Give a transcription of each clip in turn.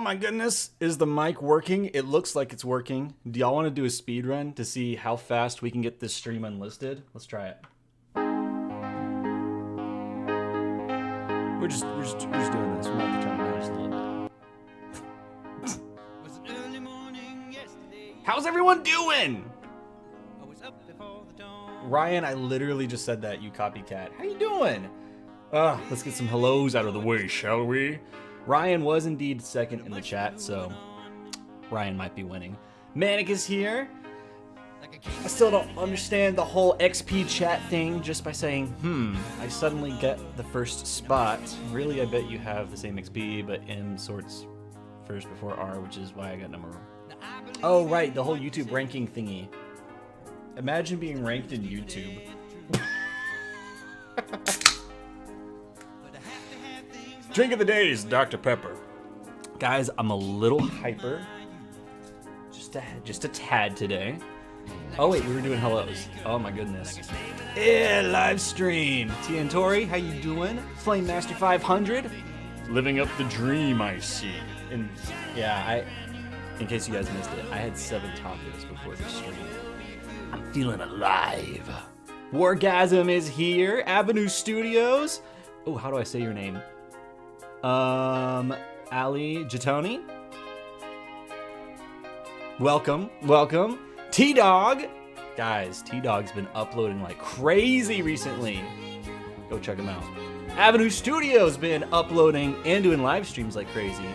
my goodness. Is the mic working? It looks like it's working. Do y'all want to do a speed run to see how fast we can get this stream unlisted? Let's try it. We're just doing this. We're not trying to manage a little bit. How's everyone doing? Ryan, I literally just said that, you copycat. How you doing? Let's get some hellos out of the way, shall we? Ryan was indeed second in the chat, so Ryan might be winning. Manic is here. I still don't understand the whole XP chat thing just by saying, I suddenly get the first spot. Really, I bet you have the same XP, but M sorts first before R, which is why I got number 1. Oh, right, the whole YouTube ranking thingy. Imagine being ranked in YouTube. Drink of the day is Dr. Pepper. Guys, I'm a little hyper. Just a tad today. Oh wait, we were doing hellos. Oh my goodness. Yeah, live stream. T and Tori, how you doing? Flame Master 500. Living up the dream, I see. And yeah, in case you guys missed it, I had 7 topics before the stream. I'm feeling alive. Wargasm is here. Avenue Studios. Oh, how do I say your name? Ali Jatoni. Welcome. T-Dog. Guys, T-Dog's been uploading like crazy recently. Go check him out. Avenue Studios been uploading and doing live streams like crazy.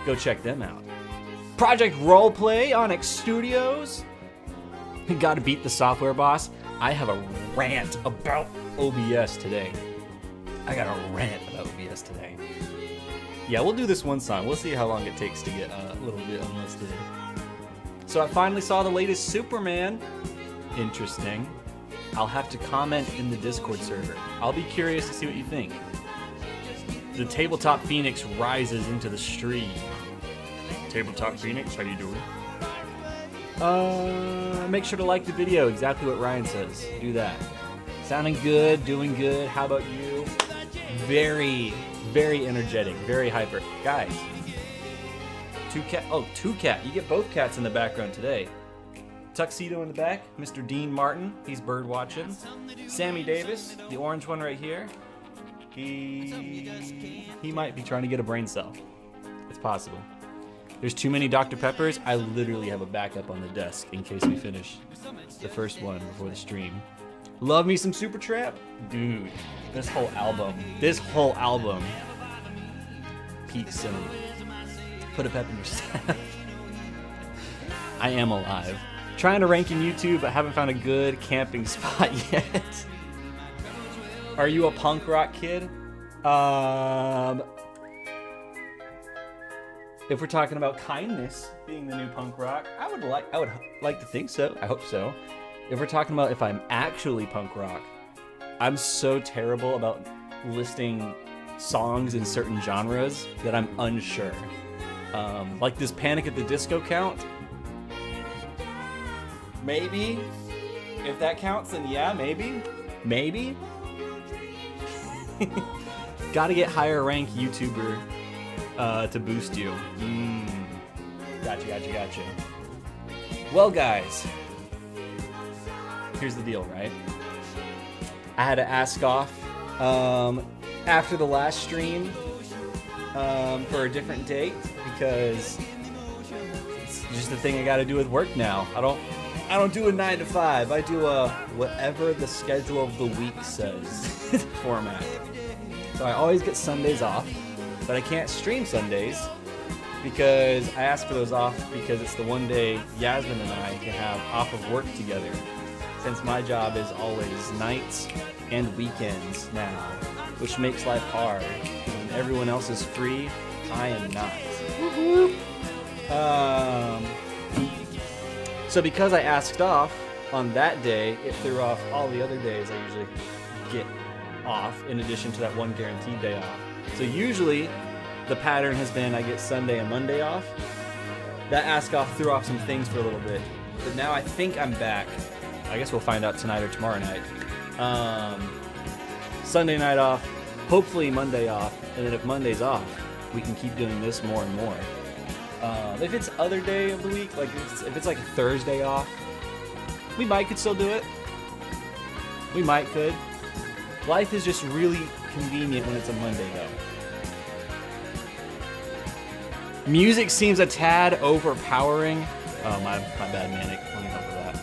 Go check them out. Project Roleplay on X Studios. Gotta beat the software boss. I have a rant about OBS today. Yeah, we'll do this one song. We'll see how long it takes to get a little bit unlisted. So I finally saw the latest Superman. Interesting. I'll have to comment in the Discord server. I'll be curious to see what you think. The Tabletop Phoenix rises into the stream. Tabletop Phoenix, how you doing? Make sure to like the video. Exactly what Ryan says. Do that. Sounding good, doing good. How about you? Very energetic, very hyper. Guys, two cat. You get both cats in the background today. Tuxedo in the back, Mr. Dean Martin. He's bird watching. Sammy Davis, the orange one right here. He might be trying to get a brain cell. It's possible. There's too many Dr. Peppers. I literally have a backup on the desk in case we finish the first one before the stream. Love me some Supertramp? Dude, this whole album peaks in put a pep in your step. I am alive. Trying to rank in YouTube, but haven't found a good camping spot yet. Are you a punk rock kid? If we're talking about kindness being the new punk rock, I would like to think so. I hope so. If we're talking about if I'm actually punk rock, I'm so terrible about listing songs in certain genres that I'm unsure. Like this Panic at the Disco count? Maybe. If that counts, then yeah, maybe. Maybe. Gotta get higher rank YouTuber to boost you. Gotcha. Well, guys, here's the deal, right? I had to ask off after the last stream for a different date because it's just the thing I got to do with work now. I don't do a 9 to 5. I do a whatever the schedule of the week says format. So I always get Sundays off, but I can't stream Sundays because I asked for those off because it's the one day Yasmin and I can have off of work together. Since my job is always nights and weekends now, which makes life hard. When everyone else is free, I am not. So because I asked off on that day, it threw off all the other days I usually get off in addition to that one guaranteed day off. So usually the pattern has been I get Sunday and Monday off. That ask off threw off some things for a little bit, but now I think I'm back. I guess we'll find out tonight or tomorrow night. Sunday night off, hopefully Monday off, and then if Monday's off, we can keep doing this more and more. If it's other day of the week, like if it's like a Thursday off, we might could still do it. We might could. Life is just really convenient when it's a Monday, though. Music seems a tad overpowering. Oh, my bad, Manic. Let me help with that.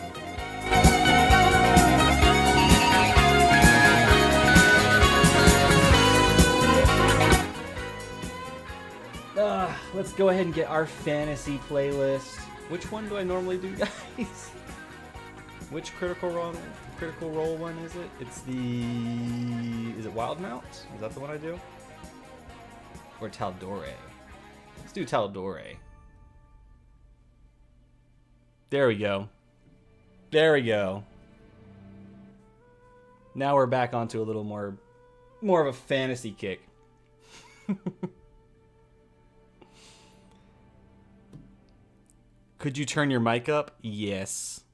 Let's go ahead and get our fantasy playlist. Which one do I normally do, guys? Which critical role one is it? It's is it Wildmount? Is that the one I do? Or Taldore? Let's do Taldore. There we go. There we go. Now we're back onto a little more of a fantasy kick. Could you turn your mic up? Yes.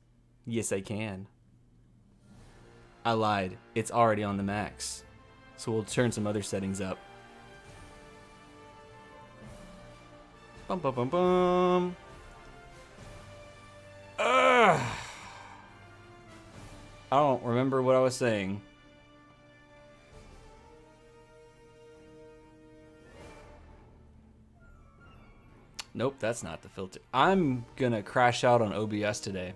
Yes, I can. I lied. It's already on the max. So we'll turn some other settings up. Bum, bum, bum, bum. Ugh. I don't remember what I was saying. Nope, that's not the filter. I'm gonna crash out on OBS today.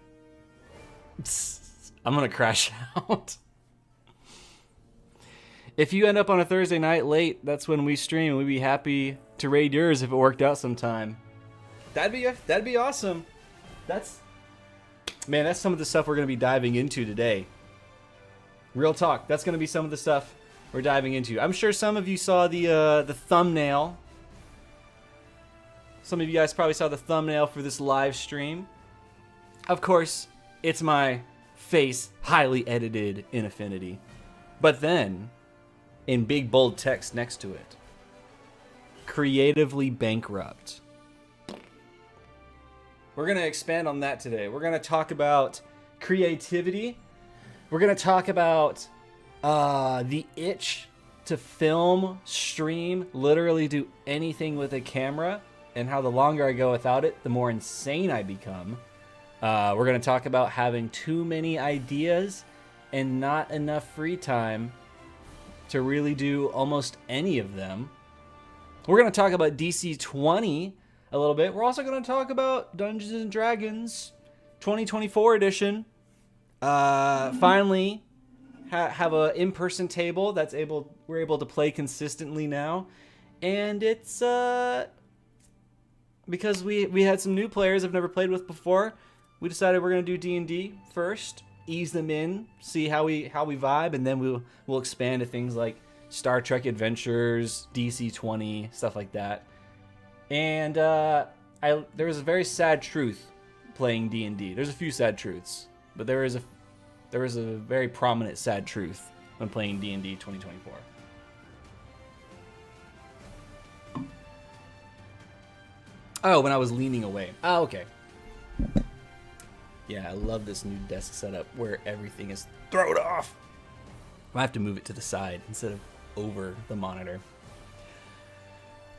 I'm gonna crash out. If you end up on a Thursday night late, that's when we stream. We'd be happy to raid yours if it worked out sometime. That'd be awesome. That's some of the stuff we're gonna be diving into today. Real talk. That's gonna be some of the stuff we're diving into. I'm sure some of you saw the thumbnail. Some of you guys probably saw the thumbnail for this live stream. Of course, it's my face highly edited in Affinity. But then, in big bold text next to it, creatively bankrupt. We're going to expand on that today. We're going to talk about creativity. We're going to talk about the itch to film, stream, literally do anything with a camera, and how the longer I go without it, the more insane I become. We're going to talk about having too many ideas and not enough free time to really do almost any of them. We're going to talk about DC 20 a little bit. We're also going to talk about Dungeons and Dragons 2024 edition. Finally, have a in-person table we're able to play consistently now, and it's because we had some new players I've never played with before. We decided we're gonna do D&D first, ease them in, see how we vibe, and then we'll expand to things like Star Trek Adventures, DC 20, stuff like that. And there was a very sad truth playing D&D. There's a few sad truths, but there was a very prominent sad truth when playing D&D 2024. Oh, when I was leaning away. Oh, okay. Yeah, I love this new desk setup where everything is thrown off. I have to move it to the side instead of over the monitor.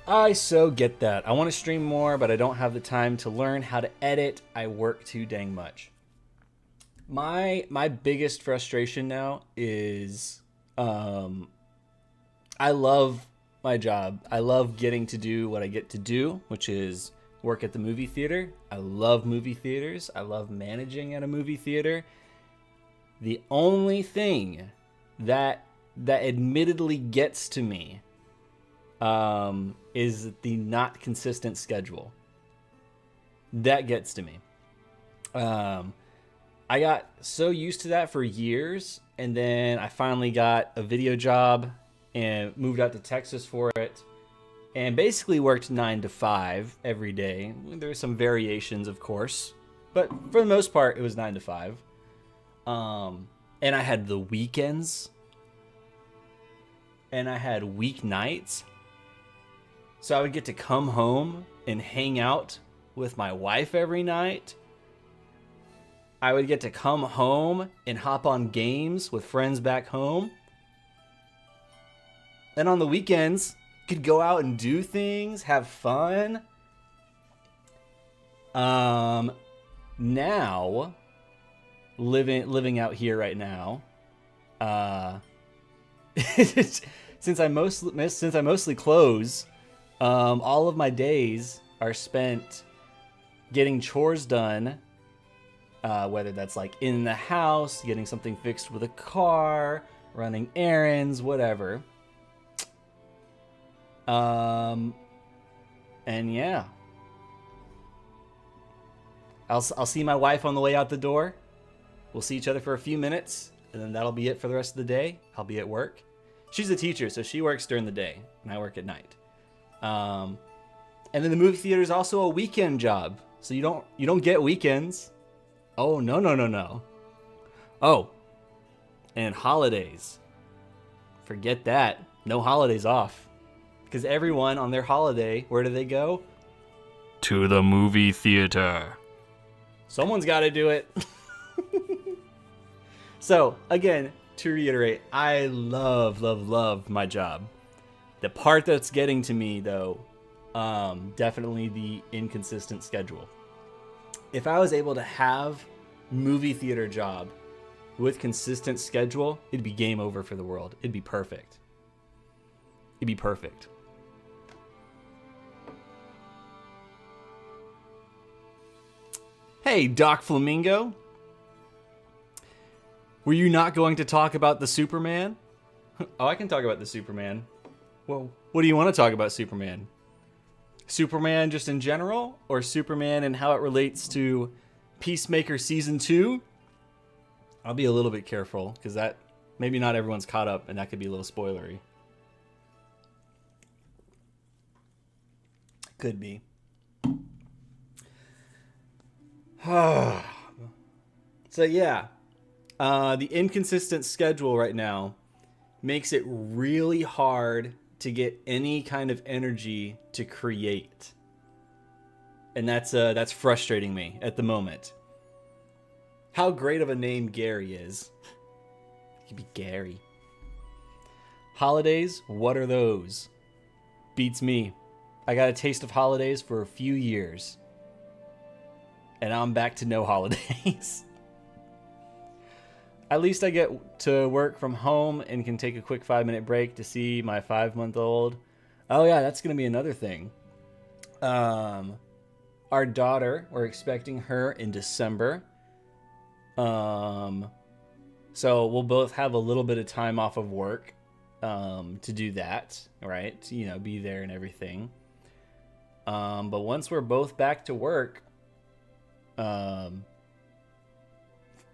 I so get that. I want to stream more, but I don't have the time to learn how to edit. I work too dang much. My biggest frustration now is I love my job. I love getting to do what I get to do, which is work at the movie theater. I love movie theaters. I love managing at a movie theater. The only thing that admittedly gets to me is the not consistent schedule. That gets to me. I got so used to that for years, and then I finally got a video job and moved out to Texas for it, and basically worked 9 to 5 every day. There were some variations, of course, but for the most part, it was 9 to 5. And I had the weekends, and I had weeknights, so I would get to come home and hang out with my wife every night. I would get to come home and hop on games with friends back home. And on the weekends, could go out and do things, have fun. Now, living out here right now, since I mostly close, all of my days are spent getting chores done, whether that's like in the house, getting something fixed with a car, running errands, whatever. And yeah, I'll see my wife on the way out the door. We'll see each other for a few minutes, and then that'll be it for the rest of the day. I'll be at work. She's a teacher, so she works during the day, and I work at night. And then the movie theater is also a weekend job, so you don't get weekends. Oh, no. Oh, and holidays. Forget that. No holidays off. Because everyone on their holiday, where do they go? To the movie theater. Someone's got to do it. So, again, to reiterate, I love my job. The part that's getting to me, though, definitely the inconsistent schedule. If I was able to have movie theater job with consistent schedule, it'd be game over for the world. It'd be perfect. It'd be perfect. Hey, Doc Flamingo. Were you not going to talk about the Superman? Oh, I can talk about the Superman. Well, what do you want to talk about Superman? Superman just in general? Or Superman and how it relates to Peacemaker Season 2? I'll be a little bit careful, because that maybe not everyone's caught up, and that could be a little spoilery. Could be. So yeah, the inconsistent schedule right now makes it really hard to get any kind of energy to create. And that's frustrating me at the moment. How great of a name Gary is. He could be Gary. Holidays, what are those? Beats me. I got a taste of holidays for a few years. And I'm back to no holidays. At least I get to work from home and can take a quick 5-minute break to see my 5-month-old. Oh yeah, that's going to be another thing. Our daughter, we're expecting her in December. So we'll both have a little bit of time off of work to do that, right? To, be there and everything. But once we're both back to work,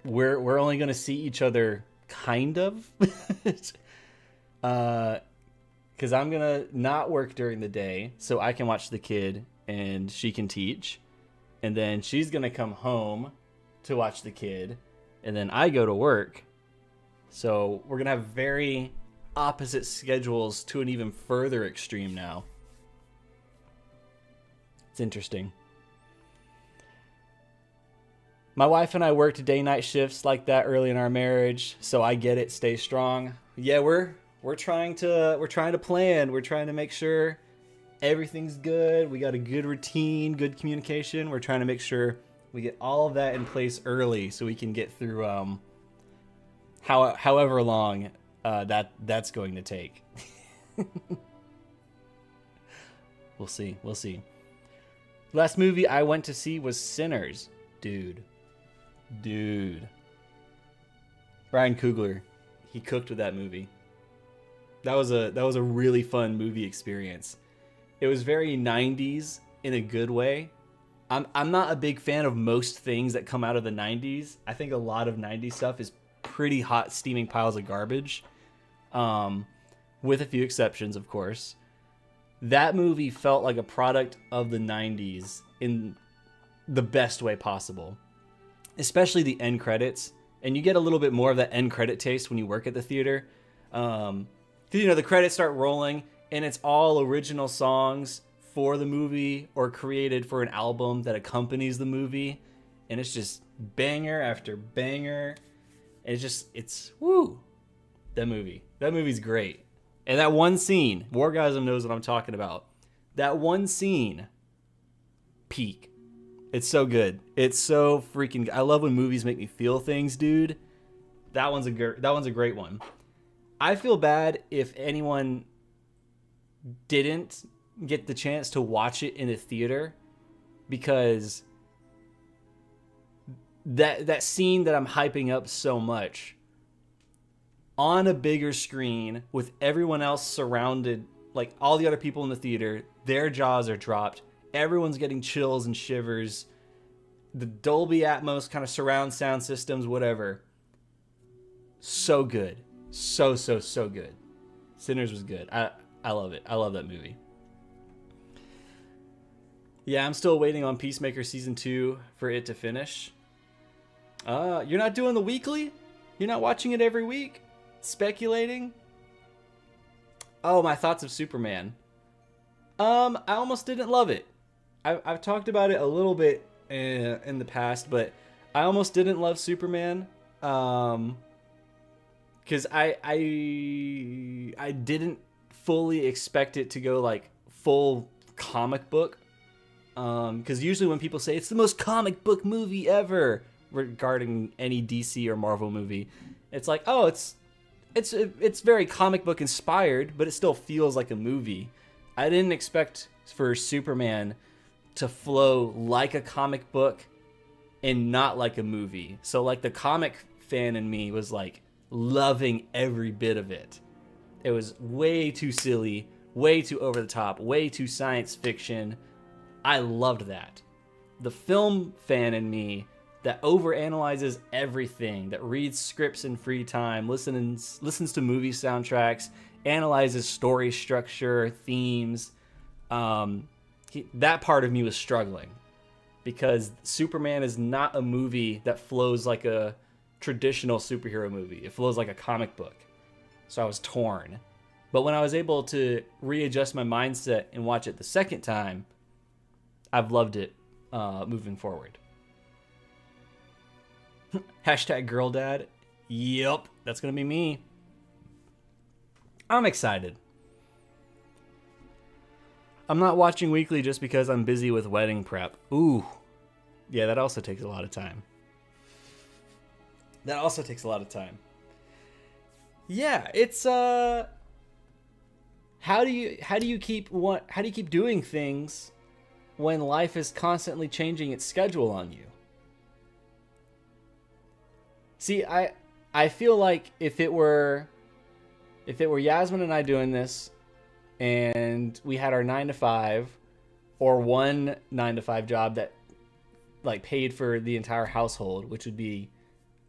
we're only going to see each other kind of. Because I'm going to not work during the day so I can watch the kid and she can teach. And then she's going to come home to watch the kid. And then I go to work. So we're going to have very opposite schedules to an even further extreme now. It's interesting. My wife and I worked day-night shifts like that early in our marriage, so I get it. Stay strong. Yeah, we're trying to plan. We're trying to make sure everything's good. We got a good routine, good communication. We're trying to make sure we get all of that in place early so we can get through however long that's going to take. We'll see. Last movie I went to see was Sinners. Dude. Ryan Coogler, he cooked with that movie. That was a really fun movie experience. It was very 90s in a good way. I'm not a big fan of most things that come out of the 90s. I think a lot of 90s stuff is pretty hot steaming piles of garbage. With a few exceptions, of course. That movie felt like a product of the 90s in the best way possible. Especially the end credits. And you get a little bit more of that end credit taste when you work at the theater. Because, the credits start rolling and it's all original songs for the movie or created for an album that accompanies the movie. And it's just banger after banger. And it's woo. That movie's great. And that one scene, Wargasm knows what I'm talking about. That one scene, peak. It's so good. It's so freaking good. I love when movies make me feel things, dude. That one's a great one. I feel bad if anyone didn't get the chance to watch it in a theater, because that scene that I'm hyping up so much on a bigger screen with everyone else surrounded, like all the other people in the theater, their jaws are dropped. Everyone's getting chills and shivers. The Dolby Atmos kind of surround sound systems, whatever. So good. So good. Sinners was good. I love it. I love that movie. Yeah, I'm still waiting on Peacemaker Season 2 for it to finish. You're not doing the weekly? You're not watching it every week? Speculating? Oh, my thoughts of Superman. I almost didn't love it. I've talked about it a little bit in the past, but I almost didn't love Superman. Because I didn't fully expect it to go like full comic book. Because usually when people say it's the most comic book movie ever regarding any DC or Marvel movie, it's like, oh, it's very comic book inspired, but it still feels like a movie. I didn't expect for Superman to flow like a comic book and not like a movie. So like the comic fan in me was like loving every bit of it. It was way too silly, way too over the top, way too science fiction. I loved that. The film fan in me that overanalyzes everything, that reads scripts in free time, listens to movie soundtracks, analyzes story structure, themes. That part of me was struggling because Superman is not a movie that flows like a traditional superhero movie. It flows like a comic book. So I was torn. But when I was able to readjust my mindset and watch it the second time, I've loved it moving forward. Hashtag girl dad. Yep, that's going to be me. I'm excited. I'm not watching weekly just because I'm busy with wedding prep. Ooh. Yeah, that also takes a lot of time. Yeah, it's how do you keep doing things when life is constantly changing its schedule on you? See, I feel like if it were Yasmin and I doing this and we had our 9-to-5 or one 9-to-5 job that like paid for the entire household, which would be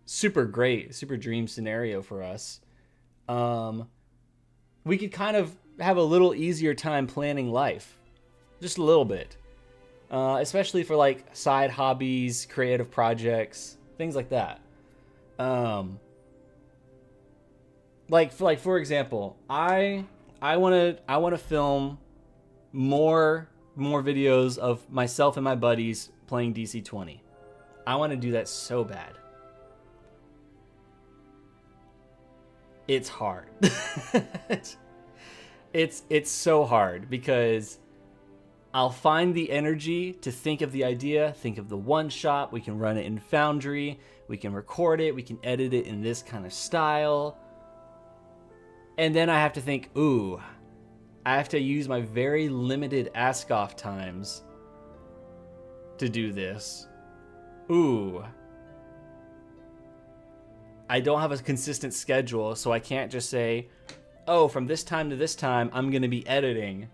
super great, super dream scenario for us, we could kind of have a little easier time planning life. Just a little bit. Especially for like side hobbies, creative projects, things like that. Like for example, I want to film more videos of myself and my buddies playing DC-20. I want to do that so bad. It's hard. It's so hard because I'll find the energy to think of the idea, think of the one shot. We can run it in Foundry. We can record it. We can edit it in this kind of style. And then I have to think, ooh, I have to use my very limited ask-off times to do this. Ooh. I don't have a consistent schedule, so I can't just say, oh, from this time to this time, I'm going to be editing.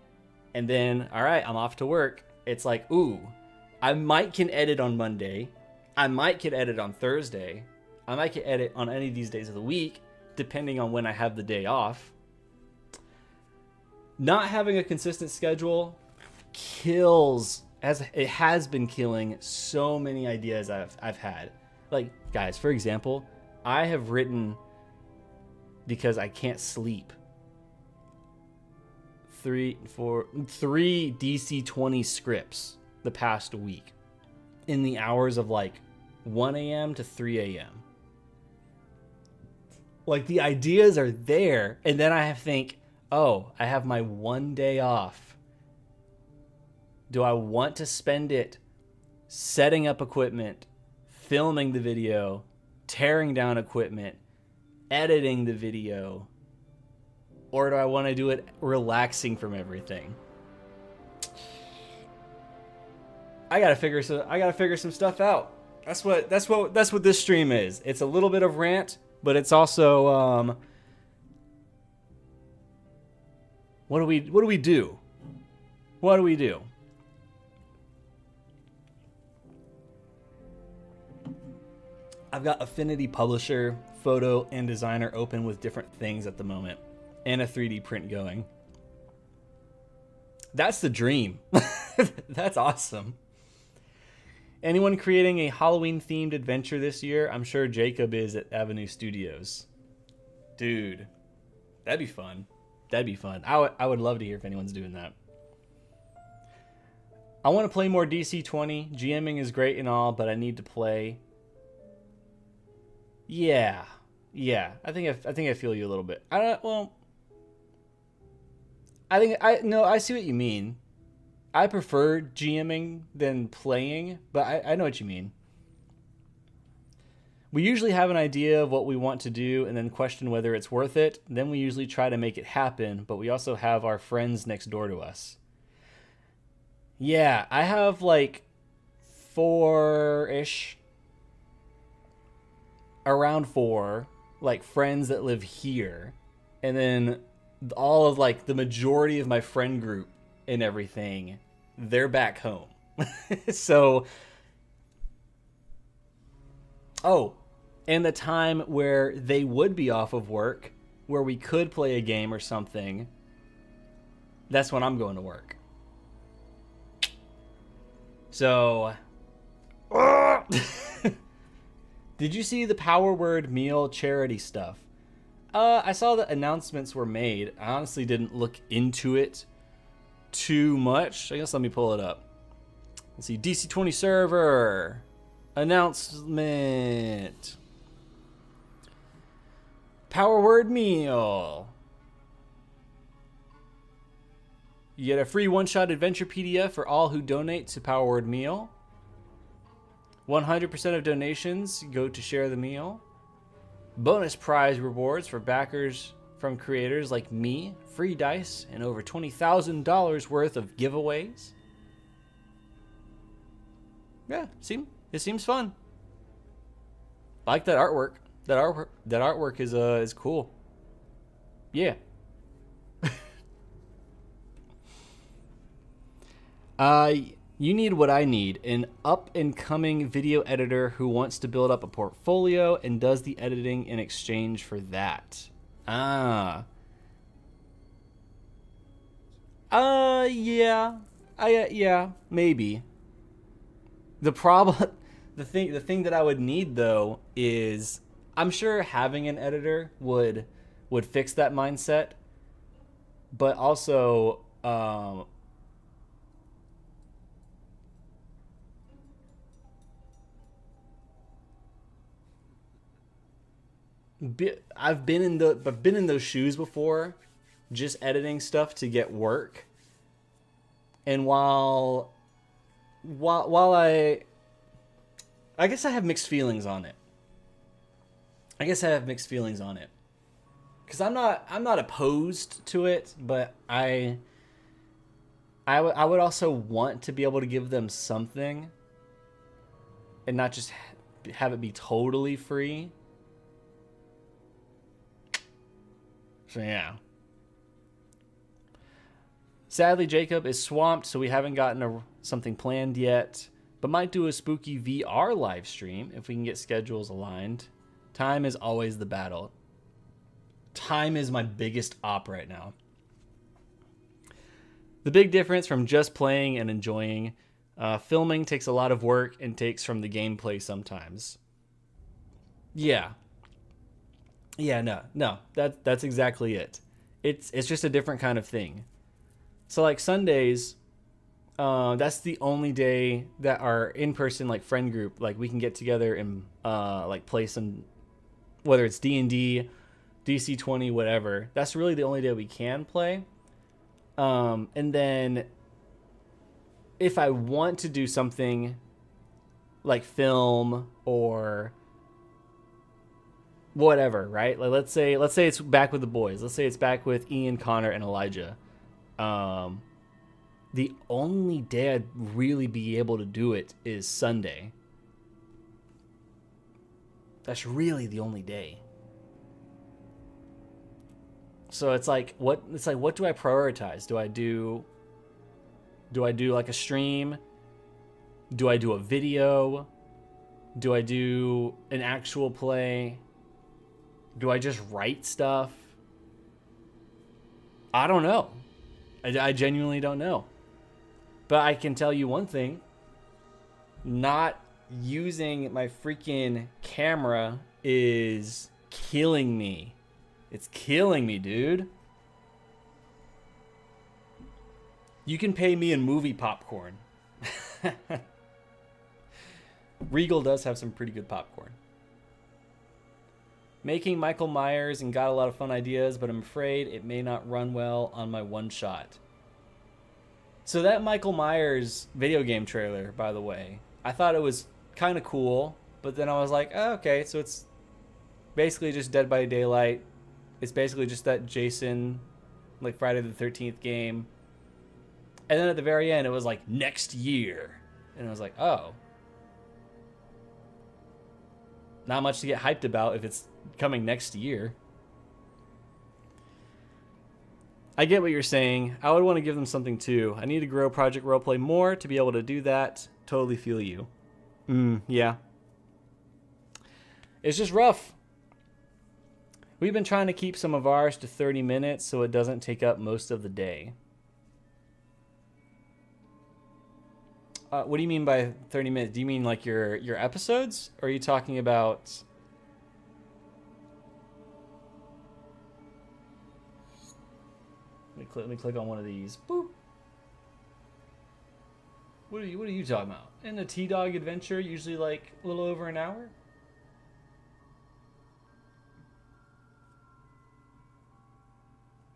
And then, all right, I'm off to work. It's like, ooh, I might can edit on Monday. I might can edit on Thursday. I might can edit on any of these days of the week, depending on when I have the day off. Not having a consistent schedule kills, as it has been killing so many ideas I've had. Like, guys, for example, I have written, because I can't sleep, three DC-20 scripts the past week in the hours of like 1 a.m. to 3 a.m. Like, the ideas are there, and then I have to think, oh, I have my one day off. Do I want to spend it setting up equipment, filming the video, tearing down equipment, editing the video? Or do I want to do it relaxing from everything? I gotta figure some stuff out. That's what this stream is. It's a little bit of rant, but it's also what do we do? What do we do? I've got Affinity Publisher, Photo, and Designer open with different things at the moment, and a 3D print going. That's the dream. That's awesome. Anyone creating a Halloween-themed adventure this year? I'm sure Jacob is at Avenue Studios. Dude, that'd be fun. That'd be fun. I would love to hear if anyone's doing that. I want to play more DC-20. GMing is great and all, but I need to play. Yeah. I think I feel you a little bit. I see what you mean. I prefer GMing than playing, but I know what you mean. We usually have an idea of what we want to do and then question whether it's worth it. Then we usually try to make it happen, but we also have our friends next door to us. Yeah, I have like 4-ish, around 4, like friends that live here. And then all of like the majority of my friend group and everything, they're back home. So, and the time where they would be off of work, where we could play a game or something, that's when I'm going to work. So, did you see the Power Word meal charity stuff? I saw that announcements were made. I honestly didn't look into it too much. I guess let me pull it up. Let's see. DC-20 server announcement. Power Word meal. You get a free one-shot adventure PDF for all who donate to Power Word meal. 100% of donations go to share the meal. Bonus prize rewards for backers from creators like me, free dice, and over $20,000 worth of giveaways. Yeah, it seems fun. I like that artwork. That artwork is cool. Yeah. You need what I need, an up-and-coming video editor who wants to build up a portfolio and does the editing in exchange for that. Yeah, maybe. The thing that I would need though is, I'm sure having an editor would fix that mindset, but also, I've been in those shoes before, just editing stuff to get work. And while I guess I have mixed feelings on it. Because I'm not opposed to it, but I would also want to be able to give them something and not just have it be totally free. So yeah. Sadly, Jacob is swamped, so we haven't gotten something planned yet, but might do a spooky VR live stream if we can get schedules aligned. Time is always the battle. Time is my biggest op right now. The big difference from just playing and enjoying, filming takes a lot of work and takes from the gameplay sometimes. Yeah, no, that's exactly it. It's just a different kind of thing. So like Sundays, that's the only day that our in-person like friend group, like we can get together and like play some, whether it's D&D, DC-20, whatever. That's really the only day we can play. And then if I want to do something like film or whatever, right? Like let's say it's back with the boys. Let's say it's back with Ian, Connor, and Elijah. The only day I'd really be able to do it is Sunday. That's really the only day. So it's like what do I prioritize? Do I do like a stream? Do I do a video? Do I do an actual play? Do I just write stuff? I don't know. I genuinely don't know. But I can tell you one thing. Not using my freaking camera is killing me. It's killing me, dude. You can pay me in movie popcorn. Regal does have some pretty good popcorn. Making Michael Myers and got a lot of fun ideas, but I'm afraid it may not run well on my one shot. So that Michael Myers video game trailer, by the way, I thought it was kind of cool, but then I was like, oh, okay, so it's basically just Dead by Daylight. It's basically just that Jason, like Friday the 13th game. And then at the very end, it was like next year. And I was like, oh. Not much to get hyped about if it's coming next year. I get what you're saying. I would want to give them something too. I need to grow Project Roleplay more to be able to do that. Totally feel you. Yeah. It's just rough. We've been trying to keep some of ours to 30 minutes so it doesn't take up most of the day. What do you mean by 30 minutes? Do you mean like your episodes? Or are you talking about... Let me click on one of these. Boop. What are you talking about? In the T-Dog adventure, usually like a little over an hour?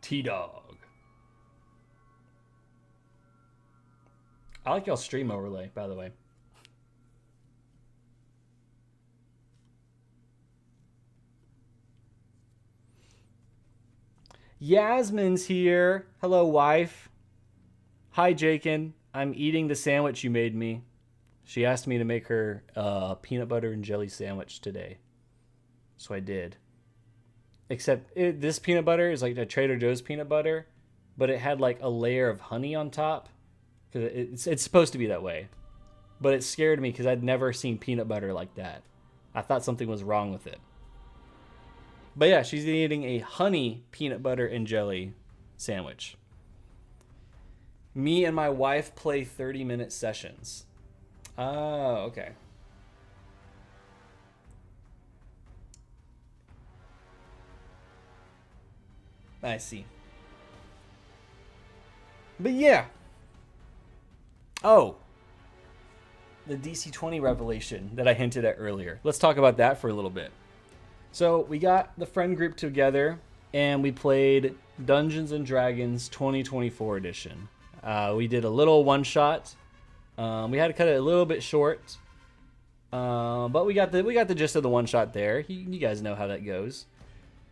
T-Dog. I like y'all's stream overlay, by the way. Yasmin's here. Hello, wife. Hi, Jakin. I'm eating the sandwich you made me. She asked me to make her a peanut butter and jelly sandwich today. So I did. Except this peanut butter is like a Trader Joe's peanut butter, but it had like a layer of honey on top. Because it's supposed to be that way. But it scared me because I'd never seen peanut butter like that. I thought something was wrong with it. But yeah, she's eating a honey peanut butter and jelly sandwich. Me and my wife play 30-minute sessions. Oh, okay. I see. But yeah. Oh. The DC-20 revelation that I hinted at earlier. Let's talk about that for a little bit. So we got the friend group together and we played Dungeons and Dragons 2024 edition. We did a little one shot. We had to cut it a little bit short, but we got the gist of the one shot there. You guys know how that goes.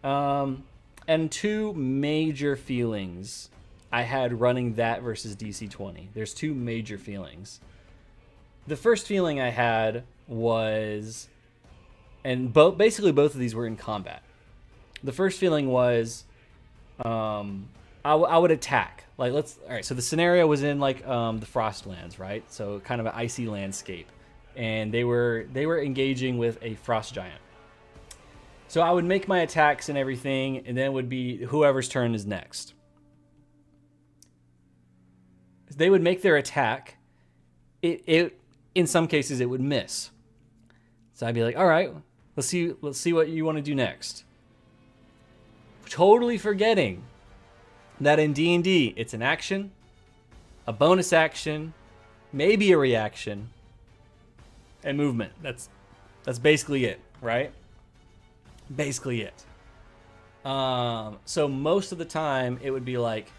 And two major feelings I had running that versus DC-20. There's two major feelings. The first feeling I had was, and basically both of these were in combat. The first feeling was, I would attack. Like all right. So the scenario was in like the Frostlands, right? So kind of an icy landscape, and they were engaging with a frost giant. So I would make my attacks and everything, and then it would be whoever's turn is next. They would make their attack. It in some cases it would miss. So I'd be like, all right, let's see what you want to do next. Totally forgetting that in D&D it's an action, a bonus action, maybe a reaction, and movement. That's basically it, right? Basically it. So most of the time it would be like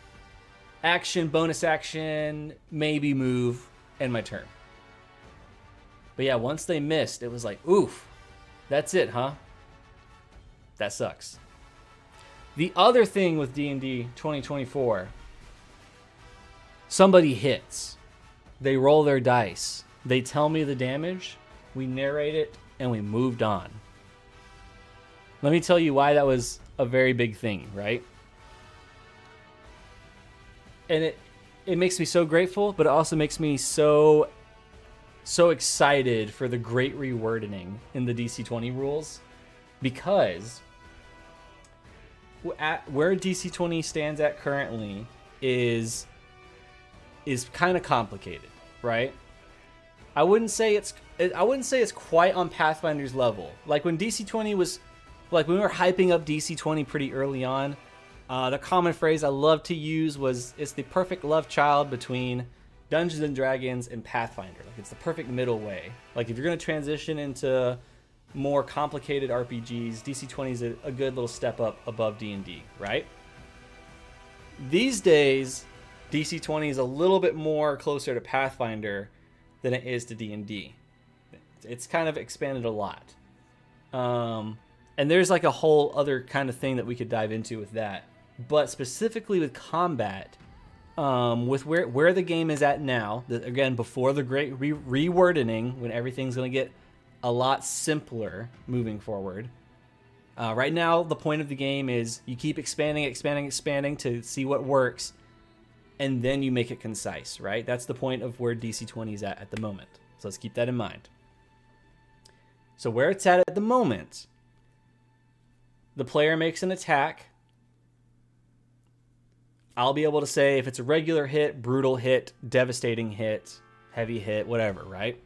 action, bonus action, maybe move, and my turn. But yeah, once they missed, it was like, oof, that's it, huh? That sucks. The other thing with D&D 2024, somebody hits. They roll their dice. They tell me the damage. We narrate it, and we moved on. Let me tell you why that was a very big thing, right? And it makes me so grateful, but it also makes me so excited for the great rewording in the DC20 rules, because where DC20 stands at currently is kind of complicated, right? I wouldn't say it's quite on Pathfinder's level. Like when DC20 was, like when we were hyping up DC20 pretty early on, the common phrase I love to use was, it's the perfect love child between Dungeons and Dragons and Pathfinder. Like it's the perfect middle way. Like if you're going to transition into more complicated RPGs, DC20 is a good little step up above D&D, right? These days, DC20 is a little bit more closer to Pathfinder than it is to D&D. It's kind of expanded a lot. And there's like a whole other kind of thing that we could dive into with that. But specifically with combat, with where the game is at now, again, before the great rewording, when everything's going to get a lot simpler moving forward. Right now, the point of the game is you keep expanding to see what works, and then you make it concise, right? That's the point of where DC20 is at the moment. So let's keep that in mind. So where it's at the moment, the player makes an attack. I'll be able to say if it's a regular hit, brutal hit, devastating hit, heavy hit, whatever, right?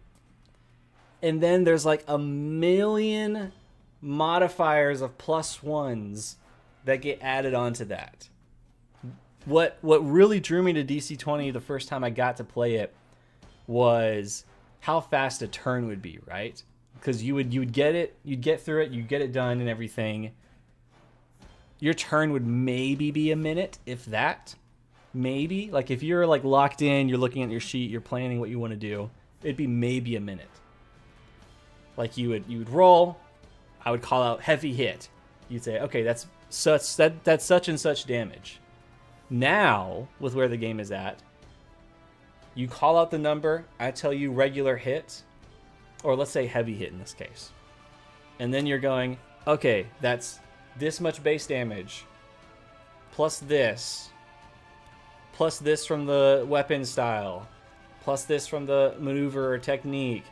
And then there's like a million modifiers of +1s that get added onto that. What really drew me to DC20 the first time I got to play it was how fast a turn would be, right? Because you would get it, you'd get through it, you'd get it done and everything. Your turn would maybe be a minute, if that. Maybe. Like if you're like locked in, you're looking at your sheet, you're planning what you want to do, it'd be maybe a minute. Like you would roll, I would call out heavy hit. You'd say, okay, that's such and such damage. Now, with where the game is at, you call out the number, I tell you regular hit, or let's say heavy hit in this case. And then you're going, okay, that's this much base damage, plus this from the weapon style, plus this from the maneuver or technique,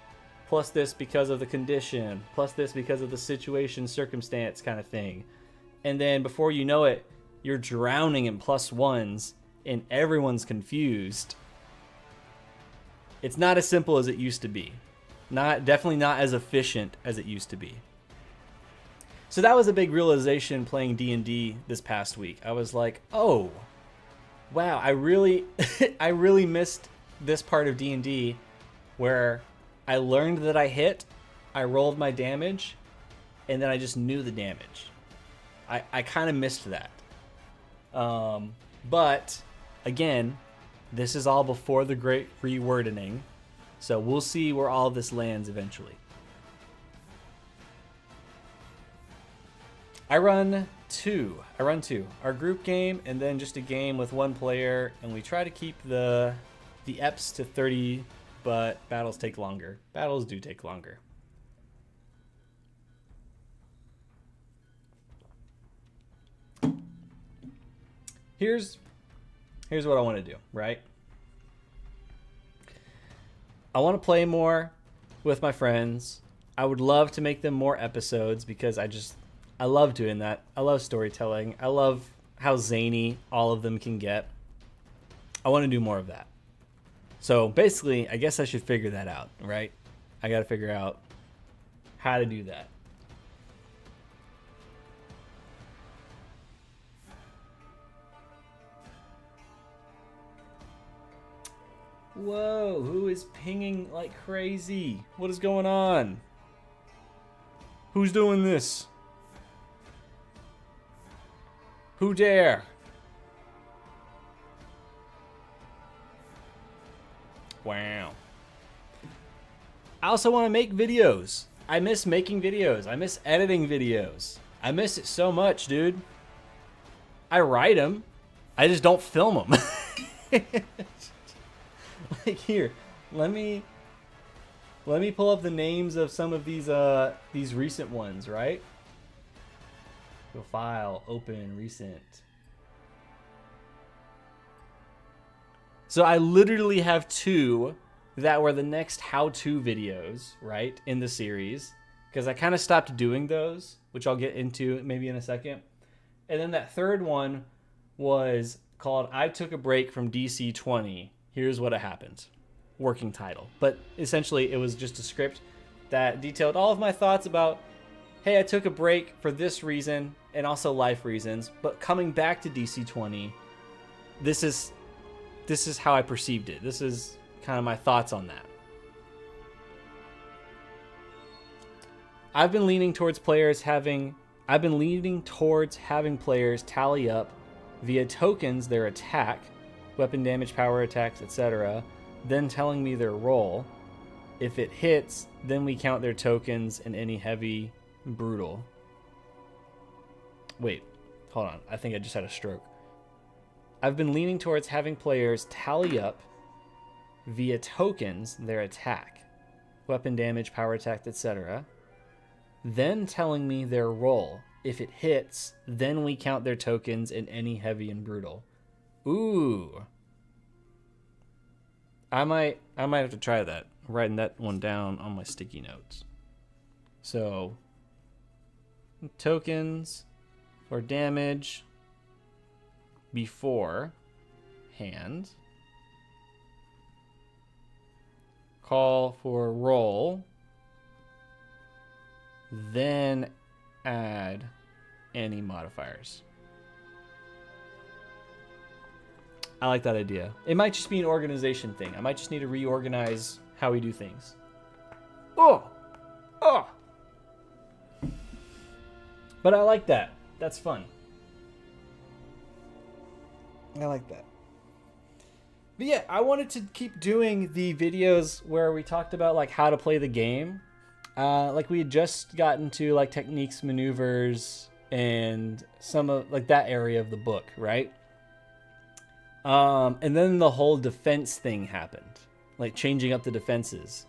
plus this because of the condition, plus this because of the situation, circumstance kind of thing. And then before you know it, you're drowning in +1s and everyone's confused. It's not as simple as it used to be. Definitely not as efficient as it used to be. So that was a big realization playing D&D this past week. I was like, oh, wow, I really missed this part of D&D where I learned that I hit, I rolled my damage, and then I just knew the damage. I kind of missed that. But, again, this is all before the great rewording, so we'll see where all of this lands eventually. I run two. Our group game, and then just a game with one player, and we try to keep the EPs to 30, but battles take longer. Battles do take longer. Here's what I want to do, right? I want to play more with my friends. I would love to make them more episodes because I love doing that. I love storytelling. I love how zany all of them can get. I want to do more of that. So basically, I guess I should figure that out, right? I got to figure out how to do that. Whoa, who is pinging like crazy? What is going on? Who's doing this? Who dare? Wow. I also want to make videos. I miss making videos. I miss editing videos. I miss it so much, dude. I write them. I just don't film them. Like here, let me pull up the names of some of these recent ones, right? Go file, open, recent. So I literally have 2 that were the next how-to videos, right, in the series, because I kind of stopped doing those, which I'll get into maybe in a second. And then that third one was called I Took a Break from DC 20. Here's what happened. Working title. But essentially, it was just a script that detailed all of my thoughts about, hey, I took a break for this reason and also life reasons, but coming back to DC 20, this is how I perceived it. This is kind of my thoughts on that. I've been leaning towards having players tally up via tokens their attack, weapon damage, power attacks, etc., then telling me their roll. If it hits, then we count their tokens and any heavy brutal. Wait, hold on. I think I just had a stroke. I've been leaning towards having players tally up via tokens their attack, weapon damage, power attack, etc., then telling me their roll. If it hits, then we count their tokens in any heavy and brutal. Ooh. I might have to try that. I'm writing that one down on my sticky notes. So, tokens or damage before hand. Call for roll. Then add any modifiers. I like that idea. It might just be an organization thing. I might just need to reorganize how we do things. Oh! But I like that. That's fun. I like that. But yeah, I wanted to keep doing the videos where we talked about like how to play the game. Like we had just gotten to like techniques, maneuvers, and some of like that area of the book, right? And then the whole defense thing happened, like changing up the defenses.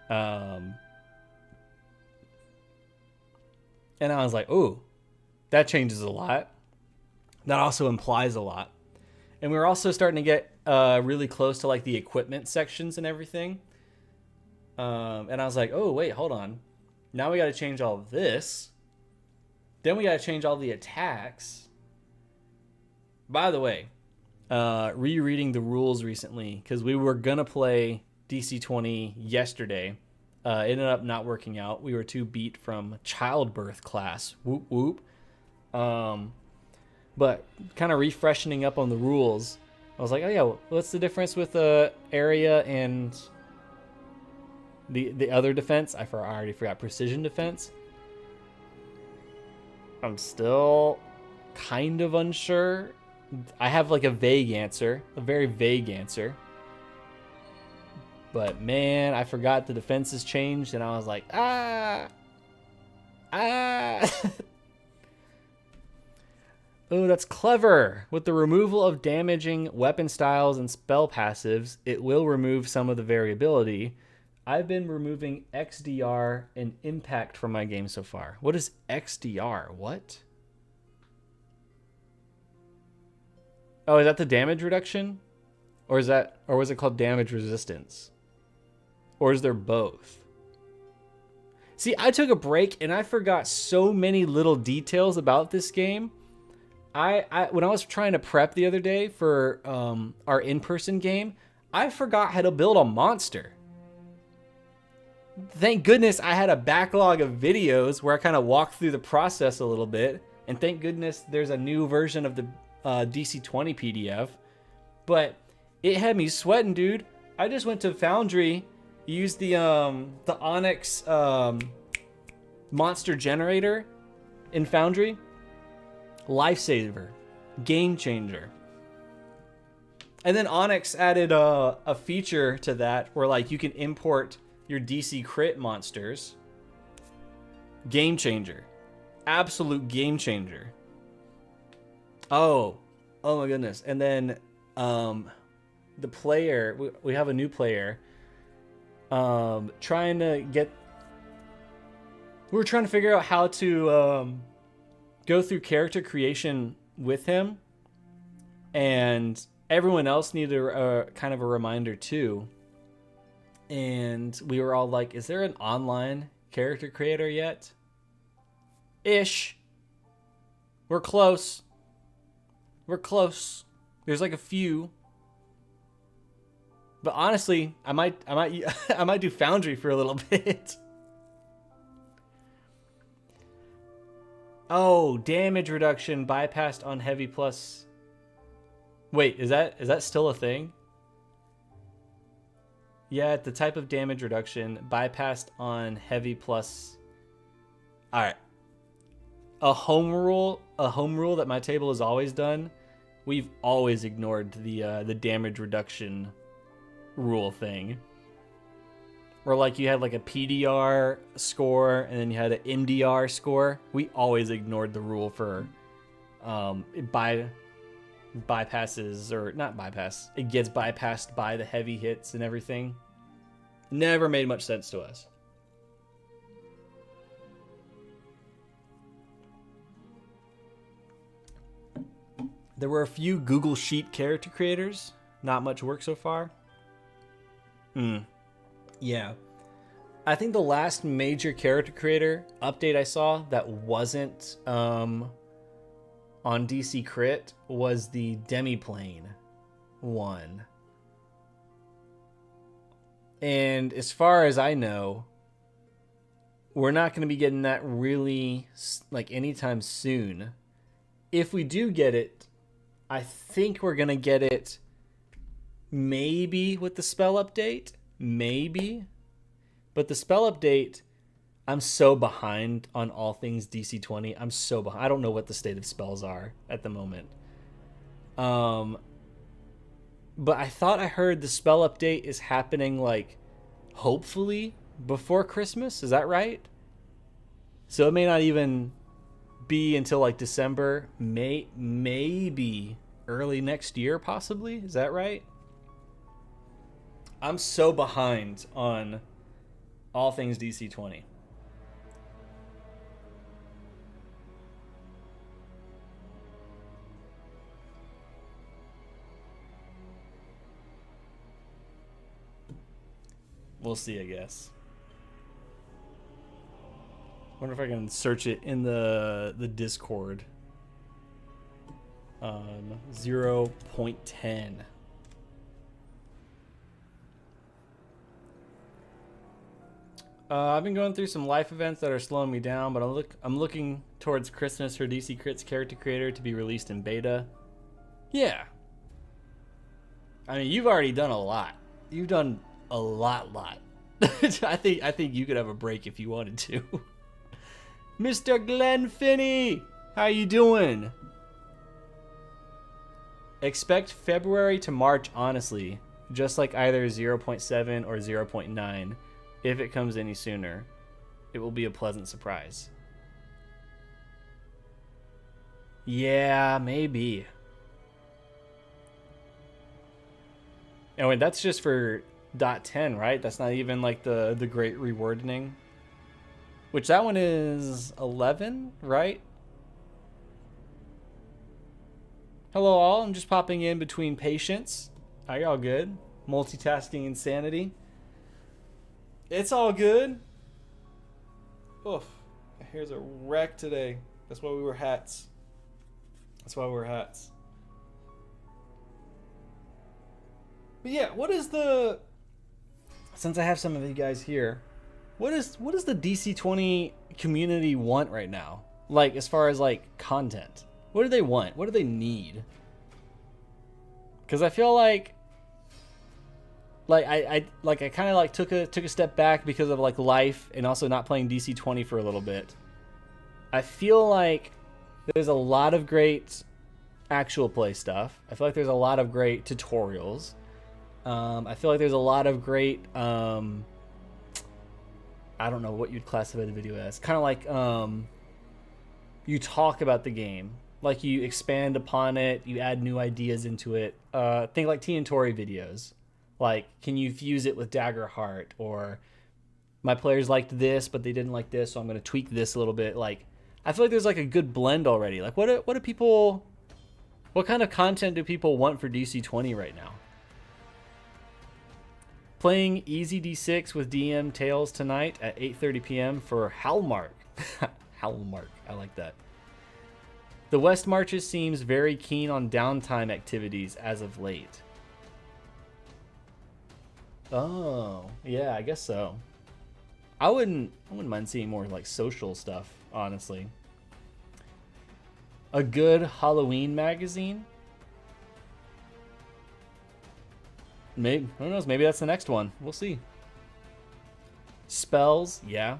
And I was like, oh, that changes a lot. That also implies a lot. And we were also starting to get really close to like the equipment sections and everything. And I was like, oh, wait, hold on. Now we got to change all of this. Then we got to change all the attacks. By the way, rereading the rules recently, because we were going to play DC 20 yesterday. Ended up not working out. We were too beat from childbirth class. Whoop, whoop. But kind of refreshing up on the rules, I was like, oh, yeah, what's the difference with area and the other defense? I already forgot. Precision defense. I'm still kind of unsure. I have like a vague answer, a very vague answer. But man, I forgot the defenses changed, and I was like, ah. Oh, that's clever. With the removal of damaging weapon styles and spell passives, it will remove some of the variability. I've been removing XDR and impact from my game so far. What is XDR? What? Oh, is that the damage reduction? Or was it called damage resistance? Or is there both? See, I took a break and I forgot so many little details about this game. When I was trying to prep the other day for our in-person game, I forgot how to build a monster. Thank goodness I had a backlog of videos where I kind of walked through the process a little bit. And thank goodness there's a new version of the DC 20 PDF. But it had me sweating, dude. I just went to Foundry, used the Onyx monster generator in Foundry. Lifesaver. Game changer. And then Onyx added a feature to that where like you can import your DC crit monsters. Game changer. Absolute game changer. Oh my goodness. And then the player, we have a new player trying to get, we're trying to figure out how to go through character creation with him, and everyone else needed a kind of a reminder too. And we were all like, is there an online character creator yet? Ish. We're close. There's like a few. But honestly, I might do Foundry for a little bit. Oh, damage reduction bypassed on heavy plus. Wait, is that still a thing? Yeah, the type of damage reduction bypassed on heavy plus. All right. A home rule that my table has always done. We've always ignored the damage reduction rule thing. Where like you had like a PDR score and then you had an MDR score. We always ignored the rule for bypasses, or not bypass. It gets bypassed by the heavy hits and everything. Never made much sense to us. There were a few Google Sheet character creators. Not much work so far. Yeah. I think the last major character creator update I saw that wasn't on DC Crit was the Demiplane one. And as far as I know, we're not going to be getting that really like anytime soon. If we do get it, I think we're going to get it maybe with the spell update. Maybe. But the spell update, I'm so behind on all things DC 20. I'm so behind. I don't know what the state of spells are at the moment. But I thought I heard the spell update is happening, like, hopefully before Christmas. Is that right? So it may not even be until, like, December. Maybe early next year, possibly. Is that right? I'm so behind on all things DC 20. We'll see, I guess. Wonder if I can search it in the Discord. 0.10. I've been going through some life events that are slowing me down, but I'm looking towards Christmas for DC Crit's character creator to be released in beta. Yeah. I mean, you've already done a lot. You've done a lot. I think you could have a break if you wanted to. Mr. Glenn Finney, how you doing? Expect February to March, honestly, just like either 0.7 or 0.9. If it comes any sooner, it will be a pleasant surprise. Yeah, maybe. Oh, wait, that's just for .10, right? That's not even like the Great Rewardening. Which that one is 11, right? Hello all, I'm just popping in between patients. Are y'all good? Multitasking insanity. It's all good. Oof. My hair's a wreck today. That's why we wear hats. But yeah, what is the... Since I have some of you guys here, what does the DC 20 community want right now? Like, as far as, like, content. What do they want? What do they need? Because I feel like I kind of like took a step back because of like life and also not playing DC 20 for a little bit. I feel like there's a lot of great actual play stuff. I feel like there's a lot of great tutorials. I feel like there's a lot of great I don't know what you'd classify the video as. Kind of like you talk about the game, like you expand upon it, you add new ideas into it. Think like T and Tori videos. Like, can you fuse it with Dagger Heart? Or my players liked this, but they didn't like this, so I'm going to tweak this a little bit. Like, I feel like there's like a good blend already. Like, what do people, what kind of content do people want for DC20 right now? Playing Easy D6 with DM Tails tonight at 8:30 p.m. for Hallmark. Hallmark, I like that. The West Marches seems very keen on downtime activities as of late. Oh, yeah, I guess so. I wouldn't mind seeing more like social stuff, honestly. A good Halloween magazine? Maybe, who knows, maybe that's the next one. We'll see. Spells, yeah.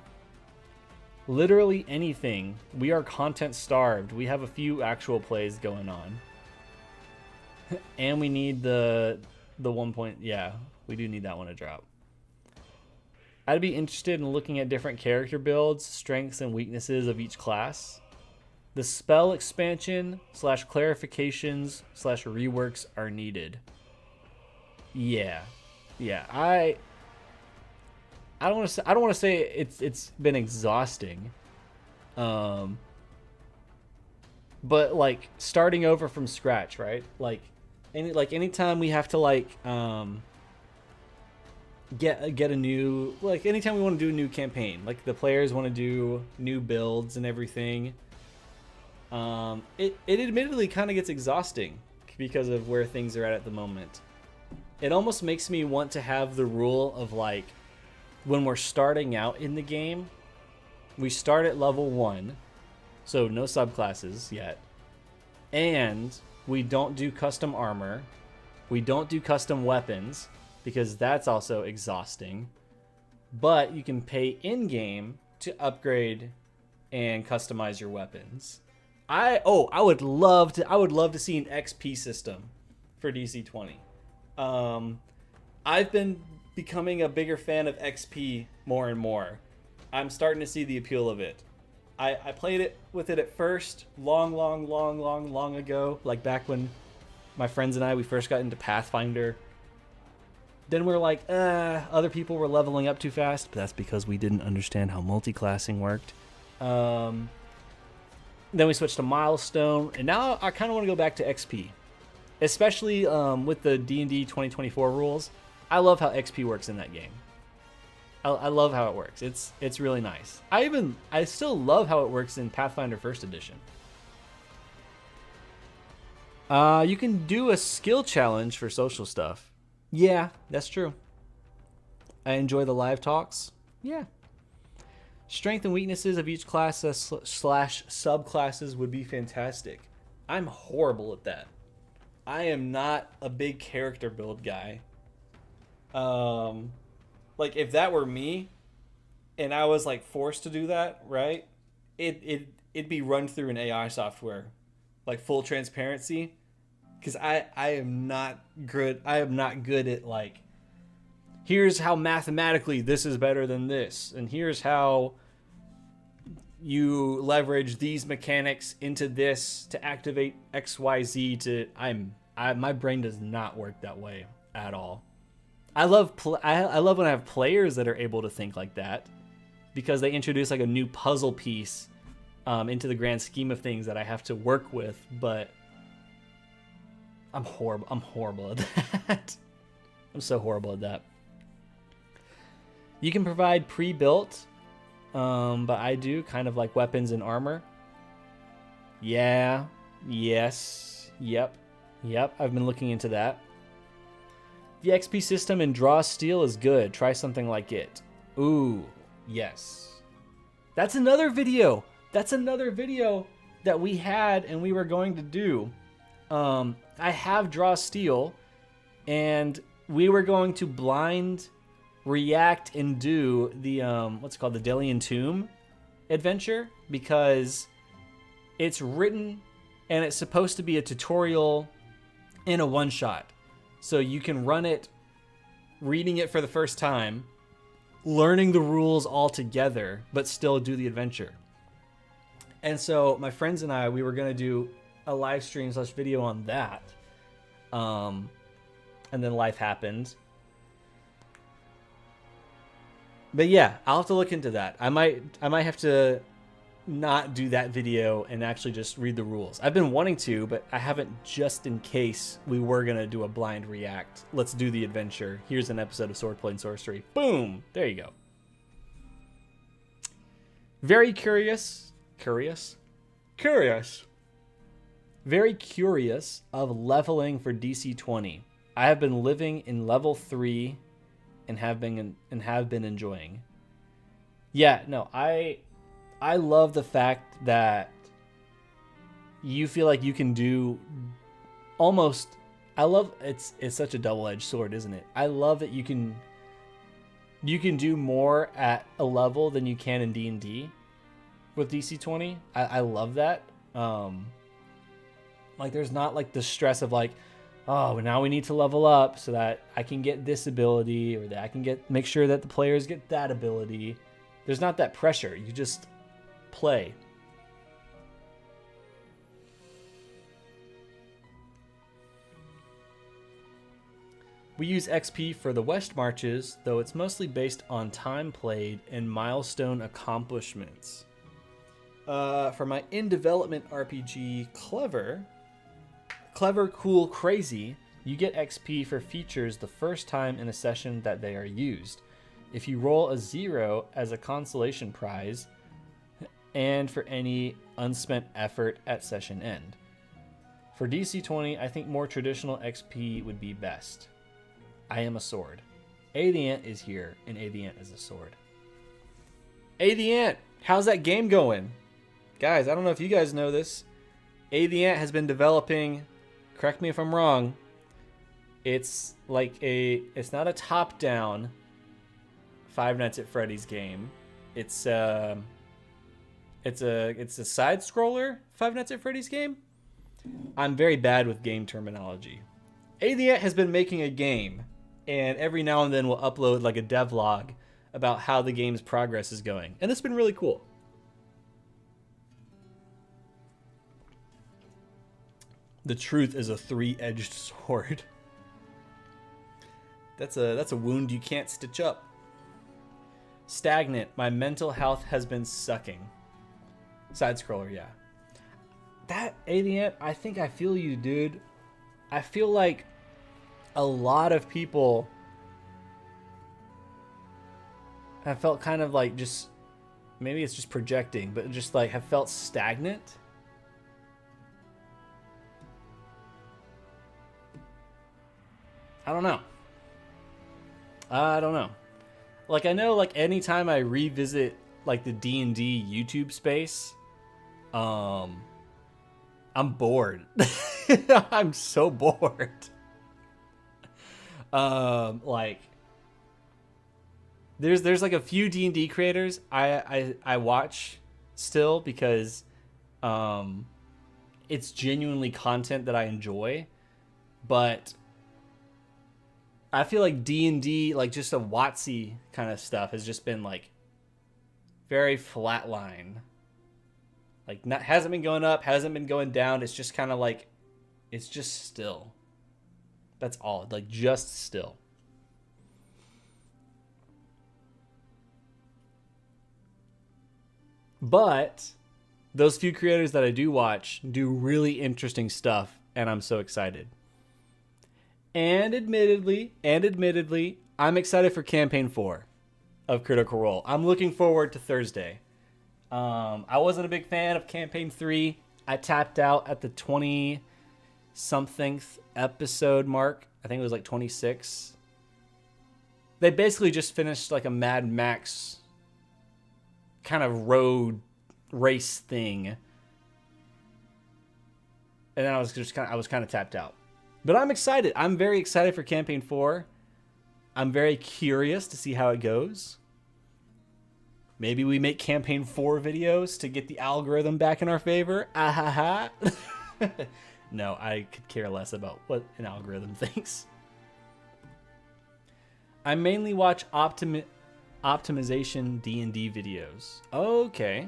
Literally anything. We are content starved. We have a few actual plays going on. And we need the 1 point, yeah, we do need that one to drop. I'd be interested in looking at different character builds, strengths and weaknesses of each class. The spell expansion / clarifications / reworks are needed. Yeah. I don't want to say it's been exhausting. But like starting over from scratch, right? Like anytime we have to like get a new, like anytime we want to do a new campaign, like the players want to do new builds and everything, it admittedly kind of gets exhausting because of where things are at the moment. It almost makes me want to have the rule of like, when we're starting out in the game, we start at level 1, so no subclasses yet, and we don't do custom armor, we don't do custom weapons, because that's also exhausting, but you can pay in-game to upgrade and customize your weapons. I would love to see an XP system for DC20. I've been becoming a bigger fan of XP more and more. I'm starting to see the appeal of it. I played it with it at first long ago, like back when my friends and we first got into Pathfinder. Then we were like, other people were leveling up too fast, but that's because we didn't understand how multi-classing worked. Then we switched to Milestone, and now I kind of want to go back to XP. Especially with the D&D 2024 rules. I love how XP works in that game. I love how it works. It's really nice. I still love how it works in Pathfinder 1st Edition. You can do a skill challenge for social stuff. Yeah, that's true. I enjoy the live talks. Yeah. Strength and weaknesses of each class / subclasses would be fantastic. I'm horrible at that. I am not a big character build guy. Like if that were me and I was like forced to do that, right? It'd be run through an AI software, like full transparency, because I am not good. I am not good at like, here's how mathematically this is better than this, and here's how you leverage these mechanics into this to activate XYZ to my brain does not work that way at all. I love when I have players that are able to think like that, because they introduce like a new puzzle piece into the grand scheme of things that I have to work with, but I'm horrible at that. I'm so horrible at that. You can provide pre-built, but I do kind of like weapons and armor. Yeah. Yes. Yep. I've been looking into that. The XP system in Draw Steel is good. Try something like it. Ooh, yes. That's another video. That we had and we were going to do. I have Draw Steel, and we were going to blind react and do the what's it called, the Delian Tomb adventure, because it's written and it's supposed to be a tutorial in a one-shot. So you can run it reading it for the first time, learning the rules all together, but still do the adventure. And so my friends and I, we were going to do a live stream / video on that. And then life happened. But yeah, I'll have to look into that. I might have to not do that video and actually just read the rules. I've been wanting to, but I haven't, just in case we were going to do a blind react. Let's do the adventure. Here's an episode of Swordplay and Sorcery. Boom! There you go. Very curious. Very curious of leveling for DC 20. I have been living in level 3 and have been enjoying. Yeah, no, I love the fact that you feel like you can do almost. I love it's such a double-edged sword, isn't it? I love that you can do more at a level than you can in D&D with DC 20. I love that. Like there's not like the stress of like, oh, now we need to level up so that I can get this ability, or that I can make sure that the players get that ability. There's not that pressure. You just play. We use XP for the West Marches, though it's mostly based on time played and milestone accomplishments. For my in-development RPG, Clever, Cool, Crazy, you get XP for features the first time in a session that they are used. If you roll a 0 as a consolation prize, and for any unspent effort at session end. For DC 20, I think more traditional XP would be best. I am a sword. A the Ant is here, and A the Ant is a sword. A the Ant, how's that game going? Guys, I don't know if you guys know this. A the Ant has been developing, correct me if I'm wrong, it's not a top-down Five Nights at Freddy's game. It's a side scroller Five Nights at Freddy's game. I'm very bad with game terminology. A the Ant has been making a game, and every now and then we'll upload like a devlog about how the game's progress is going, and it's been really cool. The truth is a three-edged sword. That's a wound you can't stitch up. Stagnant. My mental health has been sucking. Side scroller, yeah. That A the Ant, I think I feel you, dude. I feel like a lot of people have felt kind of like just, maybe it's just projecting, but just like have felt stagnant. I don't know. Like, I know, like, anytime I revisit, like, the D&D YouTube space, I'm bored. I'm so bored. Like, there's like a few D&D creators I watch still because it's genuinely content that I enjoy, but I feel like D&D, like just a WotC kind of stuff, has just been like very flatline. Like, hasn't been going up, hasn't been going down. It's just kind of like, it's just still. That's all. Like, just still. But those few creators that I do watch do really interesting stuff, and I'm so excited. And admittedly, I'm excited for Campaign 4 of Critical Role. I'm looking forward to Thursday. I wasn't a big fan of Campaign 3. I tapped out at the 20-somethingth episode mark. I think it was like 26. They basically just finished like a Mad Max kind of road race thing. And then I was kind of tapped out. But I'm excited. I'm very excited for Campaign 4. I'm very curious to see how it goes. Maybe we make Campaign 4 videos to get the algorithm back in our favor. Ah ha ha. No, I could care less about what an algorithm thinks. I mainly watch optimization D&D videos. Okay.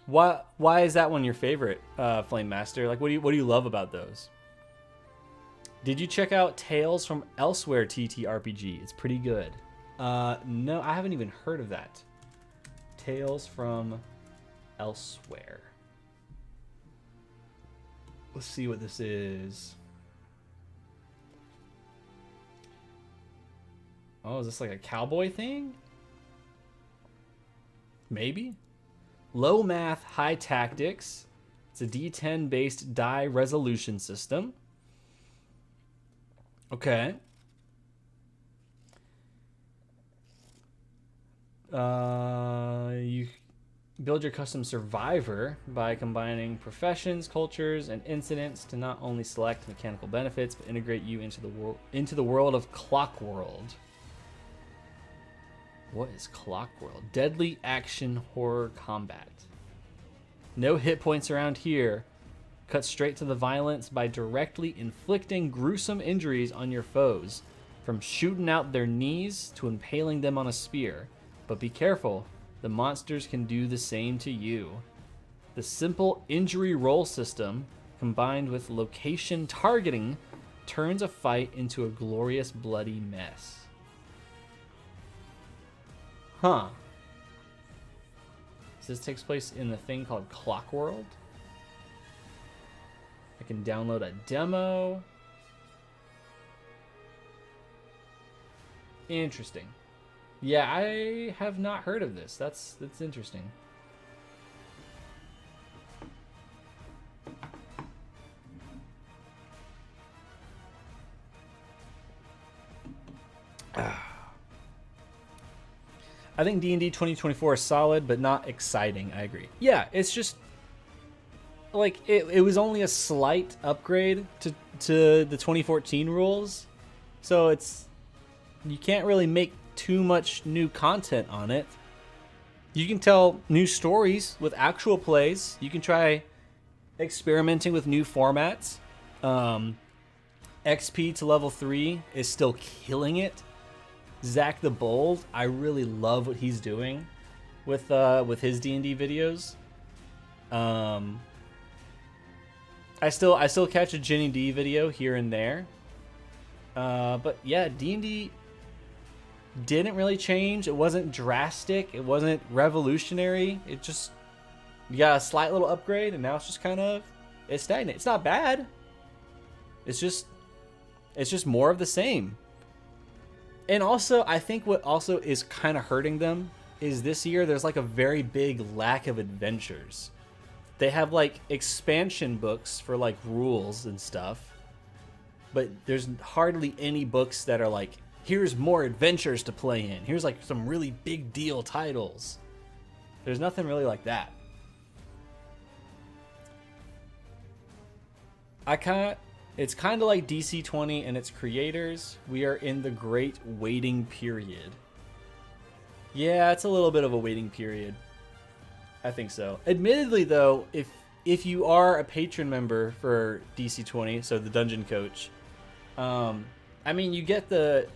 Why is that one your favorite, Flame Master? Like, what do you love about those? Did you check out Tales from Elsewhere TTRPG? It's pretty good. No, I haven't even heard of that. Tales from Elsewhere. Let's see what this is. Oh, is this like a cowboy thing? Maybe. Low math, high tactics. It's a D10 based die resolution system. Okay. You build your custom survivor by combining professions, cultures, and incidents to not only select mechanical benefits but integrate you into the world of Clockworld. What is Clockworld? Deadly action horror combat. No hit points around here. Cut straight to the violence by directly inflicting gruesome injuries on your foes, from shooting out their knees to impaling them on a spear. But be careful, the monsters can do the same to you. The simple injury roll system, combined with location targeting, turns a fight into a glorious bloody mess. Huh. So this takes place in the thing called Clockworld. I can download a demo. Interesting. Yeah, I have not heard of this. That's interesting. I think D&D 2024 is solid, but not exciting. I agree. Yeah, it's just like it was only a slight upgrade to the 2014 rules, so you can't really make too much new content on it. You can tell new stories with actual plays. You can try experimenting with new formats. XP to level 3 is still killing it. Zach the Bold, I really love what he's doing with his D&D videos. I still catch a Ginny D video here and there. But yeah, D&D didn't really change. It wasn't drastic. It wasn't revolutionary. It just, you got a slight little upgrade, and now it's just kind of, it's stagnant. It's not bad. It's just more of the same. And also, I think what also is kind of hurting them is this year there's like a very big lack of adventures. They have like expansion books for like rules and stuff, but there's hardly any books that are like, here's more adventures to play in. Here's like some really big deal titles. There's nothing really like that. It's kind of like DC20 and its creators. We are in the great waiting period. Yeah, it's a little bit of a waiting period. I think so. Admittedly, though, if you are a patron member for DC20, so the Dungeon Coach, I mean, you get the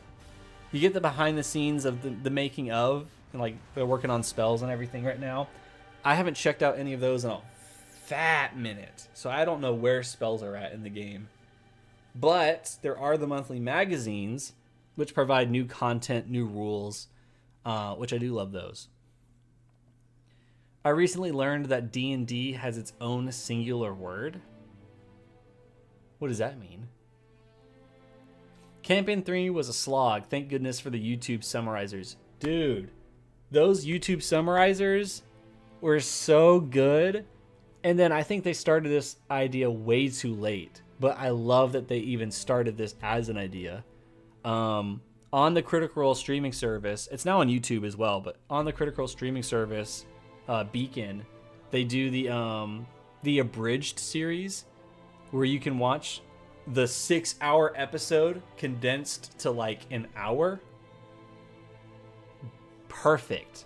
behind the scenes of the making of, and like they're working on spells and everything right now. I haven't checked out any of those in a fat minute, so I don't know where spells are at in the game. But there are the monthly magazines, which provide new content, new rules, which I do love those. I recently learned that D&D has its own singular word. What does that mean? Campaign 3 was a slog. Thank goodness for the YouTube summarizers. Dude, those YouTube summarizers were so good. And then I think they started this idea way too late. But I love that they even started this as an idea. On the Critical Role streaming service, it's now on YouTube as well, but on the Critical Role streaming service, Beacon, they do the abridged series where you can watch the 6-hour episode condensed to like an hour. Perfect.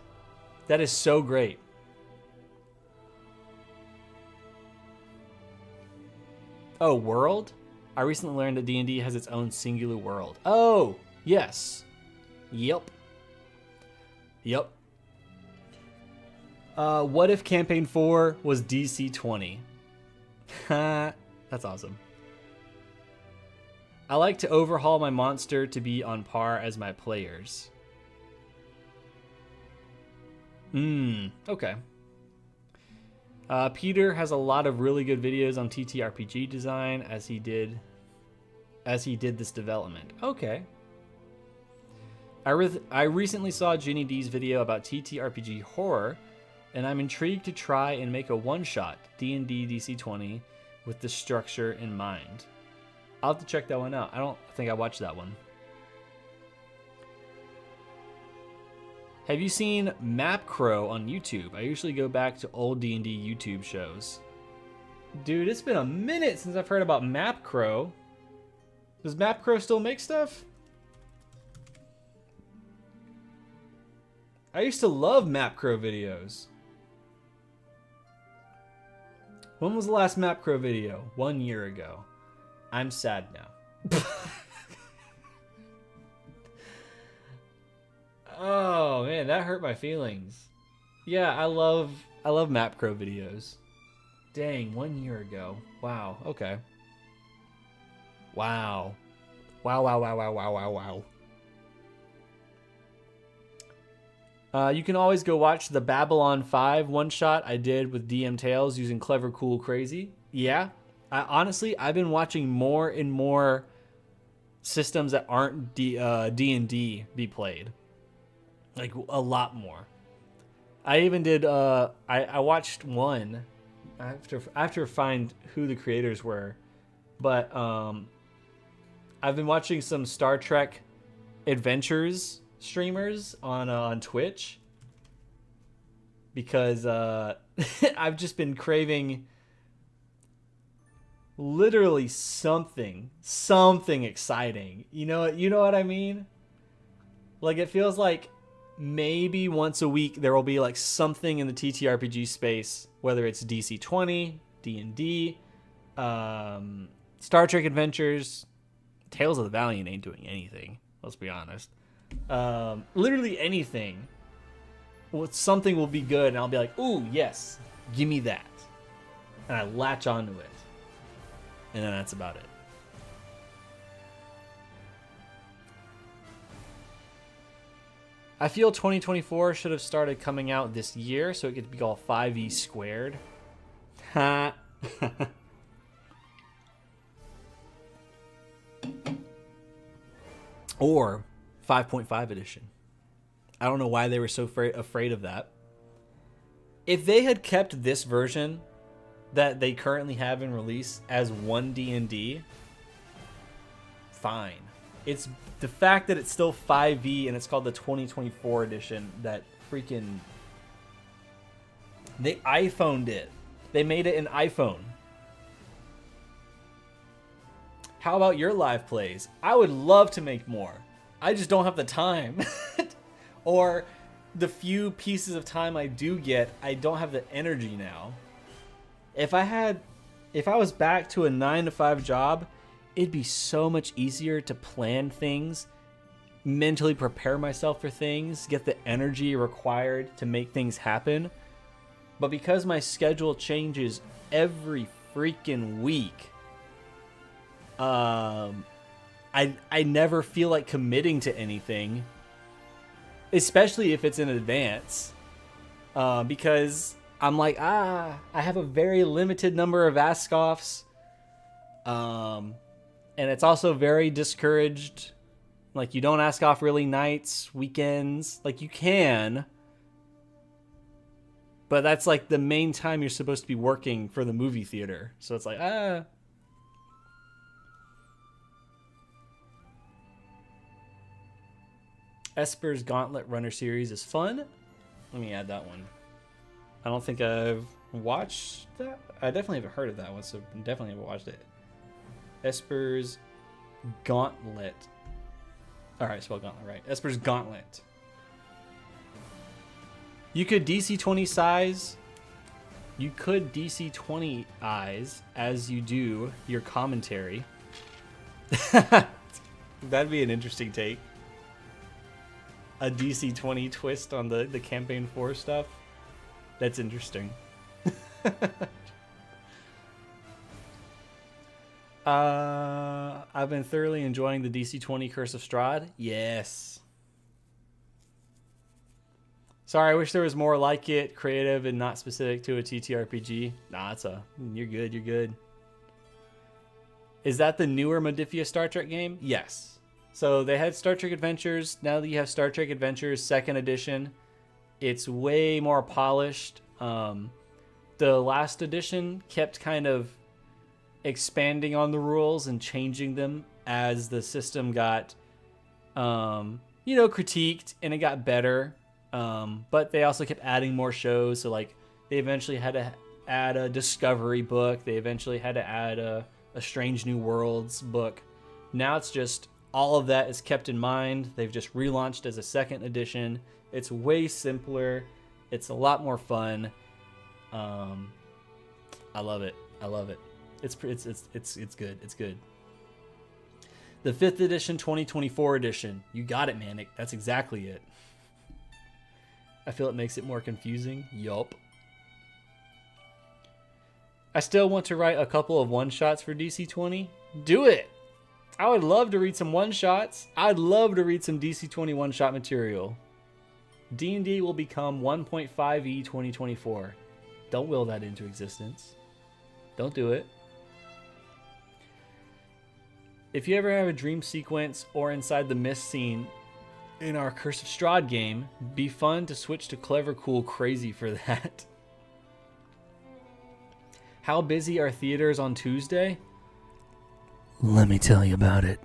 That is so great. Oh, world? I recently learned that D&D has its own singular world. Oh, yes. Yep. Yep. What if campaign 4 was DC 20? That's awesome. I like to overhaul my monster to be on par as my players. Okay. Peter has a lot of really good videos on TTRPG design as he did this development. Okay. I recently saw Ginny D's video about TTRPG horror, and I'm intrigued to try and make a one-shot D&D DC 20 with the structure in mind. I'll have to check that one out. I don't think I watched that one. Have you seen Map Crow on YouTube? I usually go back to old D&D YouTube shows. Dude, it's been a minute since I've heard about Map Crow. Does Map Crow still make stuff? I used to love Map Crow videos. When was the last Map Crow video? 1 year ago. I'm sad now. Oh man, that hurt my feelings. Yeah, I love Map Crow videos. Dang, 1 year ago. Wow, okay. Wow. Wow. You can always go watch the Babylon 5 one-shot I did with DM Tales using Clever Cool Crazy. Yeah, honestly, I've been watching more and more systems that aren't D&D be played. Like, a lot more. I even did, I watched one. I have to find who the creators were. But I've been watching some Star Trek Adventures streamers on Twitch. Because I've just been craving literally something exciting. You know what I mean? Like, it feels like maybe once a week there will be like something in the TTRPG space, whether it's DC 20, D&D, Star Trek Adventures. Tales of the Valiant ain't doing anything, let's be honest. Literally anything. Something will be good and I'll be like, ooh, yes, give me that. And I latch onto it. And then that's about it. I feel 2024 should have started coming out this year so it could be all 5e squared. Ha. Or 5.5 edition. I don't know why they were so afraid of that. If they had kept this version that they currently have in release as one D&D, fine. It's the fact that it's still 5e and it's called the 2024 edition that freaking... They iPhoned it. They made it an iPhone. How about your live plays? I would love to make more. I just don't have the time. Or the few pieces of time I do get, I don't have the energy now. If I was back to a 9-to-5 job, it'd be so much easier to plan things, mentally prepare myself for things, get the energy required to make things happen. But because my schedule changes every freaking week, I never feel like committing to anything, especially if it's in advance, because I'm like, I have a very limited number of ask-offs, and it's also very discouraged. Like, you don't ask off really nights, weekends. Like, you can, but that's like the main time you're supposed to be working for the movie theater. So it's like, Esper's Gauntlet Runner series is fun. Let me add that one. I don't think I've watched that. I definitely haven't heard of that one, so definitely haven't watched it. Esper's Gauntlet. Alright, spell Gauntlet right. Esper's Gauntlet. You could DC 20 size. You could DC 20 eyes as you do your commentary. That'd be an interesting take. a DC 20 twist on the campaign 4 stuff. That's interesting. I've been thoroughly enjoying the DC 20 Curse of Strahd. Yes. Sorry, I wish there was more like it, creative and not specific to a TTRPG. Nah, you're good, you're good. Is that the newer Modiphius Star Trek game? Yes. So they had Star Trek Adventures. Now that you have Star Trek Adventures 2nd edition, it's way more polished. The last edition kept kind of expanding on the rules and changing them as the system got, critiqued, and it got better. But they also kept adding more shows. So like they eventually had to add a Discovery book. They eventually had to add a Strange New Worlds book. Now it's just all of that is kept in mind. They've just relaunched as a 2nd edition. It's way simpler. It's a lot more fun. I love it. I love it. It's good. It's good. The 5th edition, 2024 edition. You got it, man. That's exactly it. I feel it makes it more confusing. Yup. I still want to write a couple of one-shots for DC 20. Do it. I would love to read some one-shots. I'd love to read some DC 20 one-shot material. D&D will become 1.5e 2024. Don't will that into existence. Don't do it. If you ever have a dream sequence or inside the mist scene in our Curse of Strahd game, be fun to switch to Clever, Cool, Crazy for that. How busy are theaters on Tuesday? Let me tell you about it.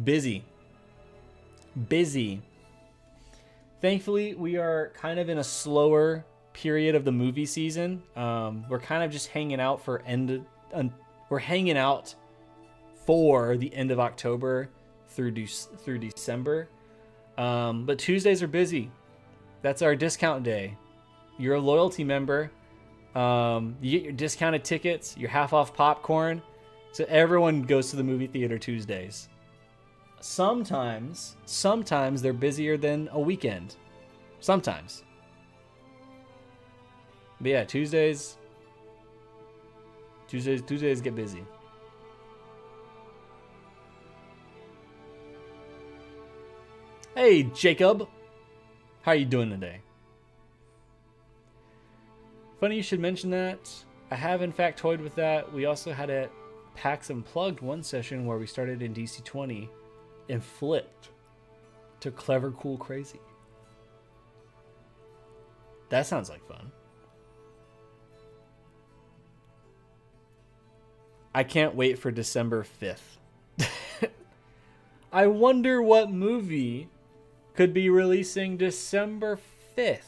Busy. Thankfully, we are kind of in a slower period of the movie season. We're kind of just hanging out for we're hanging out for the end of October through December. But Tuesdays are busy. That's our discount day. You're a loyalty member. You get your discounted tickets, your half off popcorn. So everyone goes to the movie theater Tuesdays. Sometimes they're busier than a weekend. Sometimes. But yeah, Tuesdays get busy. Hey, Jacob. How are you doing today? Funny you should mention that. I have, in fact, toyed with that. We also had a PAX Unplugged one session where we started in DC 20 and flipped to Clever, Cool, Crazy. That sounds like fun. I can't wait for December 5th. I wonder what movie could be releasing December 5th.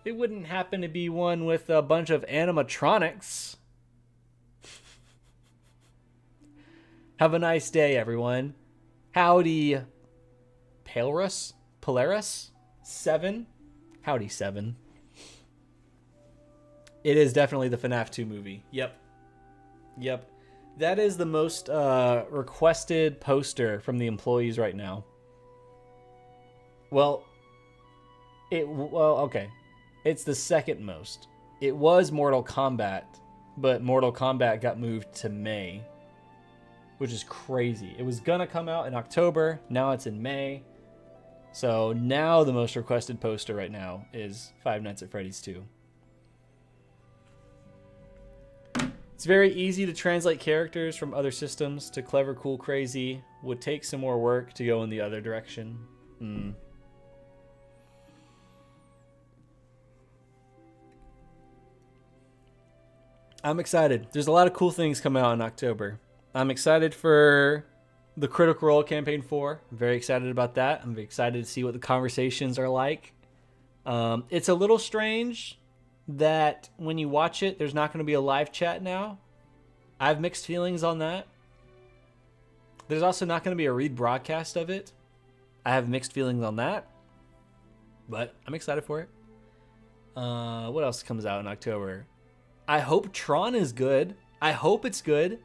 It wouldn't happen to be one with a bunch of animatronics. Have a nice day, everyone. Howdy, Polaris 7. Howdy, 7. It is definitely the FNAF 2 movie. Yep. That is the most requested poster from the employees right now. Okay. It's the second most. It was Mortal Kombat, but Mortal Kombat got moved to May, which is crazy. It was gonna come out in October. Now it's in May. So now the most requested poster right now is Five Nights at Freddy's 2. It's very easy to translate characters from other systems to Clever, Cool, Crazy. Would take some more work to go in the other direction. I'm excited. There's a lot of cool things coming out in October. I'm excited for the Critical Role Campaign 4. I'm very excited about that. I'm very excited to see what the conversations are like. It's a little strange that when you watch it, there's not going to be a live chat now. I have mixed feelings on that. There's also not going to be a rebroadcast of it. I have mixed feelings on that. But I'm excited for it. What else comes out in October? I hope Tron is good. I hope it's good.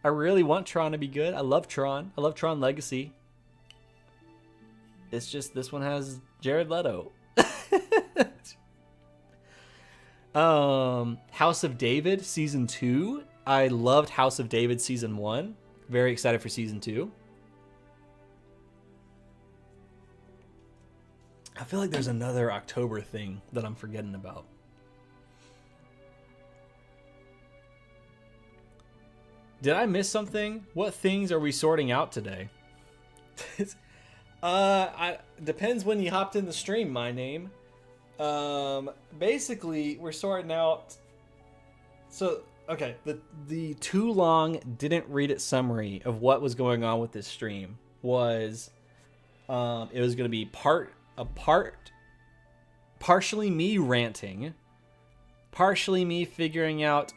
I really want Tron to be good. I love Tron. I love Tron Legacy. It's just this one has Jared Leto. House of David season 2. I loved House of David season 1. Very excited for season 2. I feel like there's another October thing that I'm forgetting about. Did I miss something? What things are we sorting out today? Depends when you hopped in the stream, my name. Basically, we're sorting out. So, okay, the too long didn't read it summary of what was going on with this stream was, it was going to be partially me ranting, partially me figuring out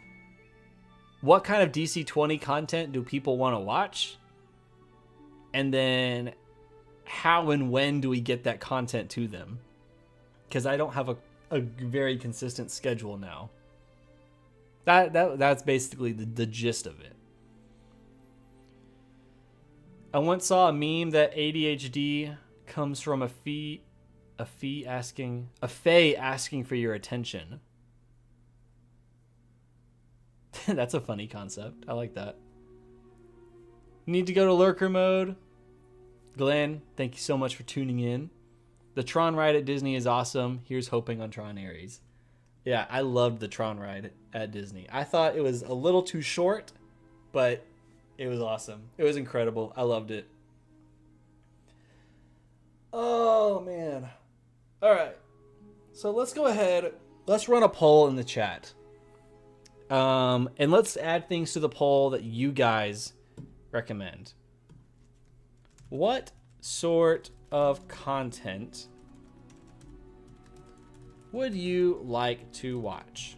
what kind of DC20 content do people want to watch, and then how and when do we get that content to them? Because I don't have a very consistent schedule now. That's basically the gist of it. I once saw a meme that ADHD comes from a fae asking for your attention. That's a funny concept. I like that. Need to go to lurker mode. Glenn, thank you so much for tuning in. The Tron ride at Disney is awesome. Here's hoping on Tron Ares. Yeah, I loved the Tron ride at Disney. I thought it was a little too short, but it was awesome. It was incredible. I loved it. Oh, man. All right. So let's go ahead. Let's run a poll in the chat. And let's add things to the poll that you guys recommend. What sort of content would you like to watch?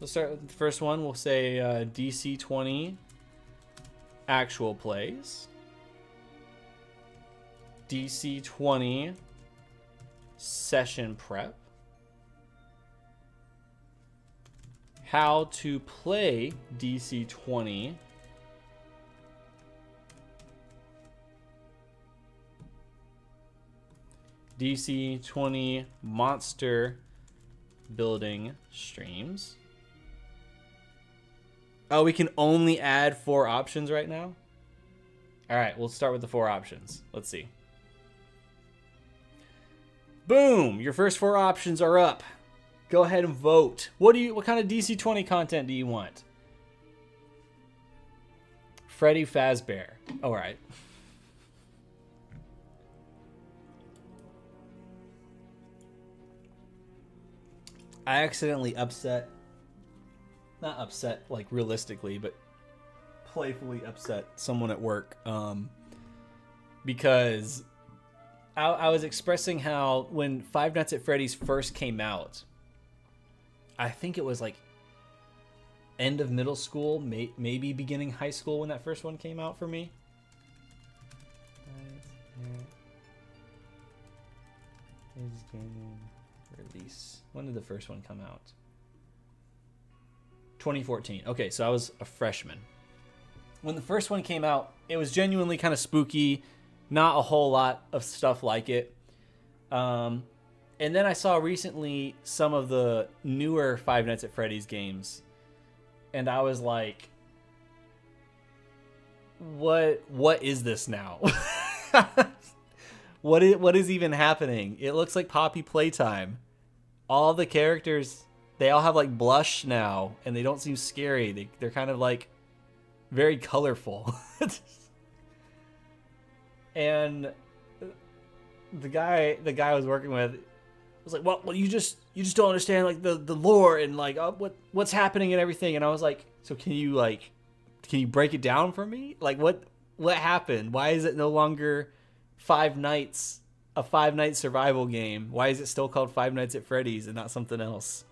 Let's start with the first one. We'll say DC20 actual plays. DC20 session prep. How to play DC20. DC20 monster building streams. Oh, we can only add 4 options right now? All right, we'll start with the 4 options. Let's see. Boom! Your first 4 options are up. Go ahead and vote. What kind of DC20 content do you want? Freddy Fazbear. All right. I accidentally not upset like realistically, but playfully upset someone at work because I was expressing how when Five Nights at Freddy's first came out, I think it was like end of middle school, maybe beginning high school when that first one came out for me. Release. When did the first one come out? 2014. Okay, so I was a freshman. When the first one came out, it was genuinely kind of spooky. Not a whole lot of stuff like it. And then I saw recently some of the newer Five Nights at Freddy's games. And I was like, what is this now? What is even happening? It looks like Poppy Playtime. All the characters, they all have like blush now, and they don't seem scary. They're kind of like very colorful. And the guy I was working with was like, well, you just don't understand like the lore and like what's happening and everything. And I was like, so can you break it down for me? Like what happened? Why is it no longer Five Nights, a 5-night survival game? Why is it still called Five Nights at Freddy's and not something else?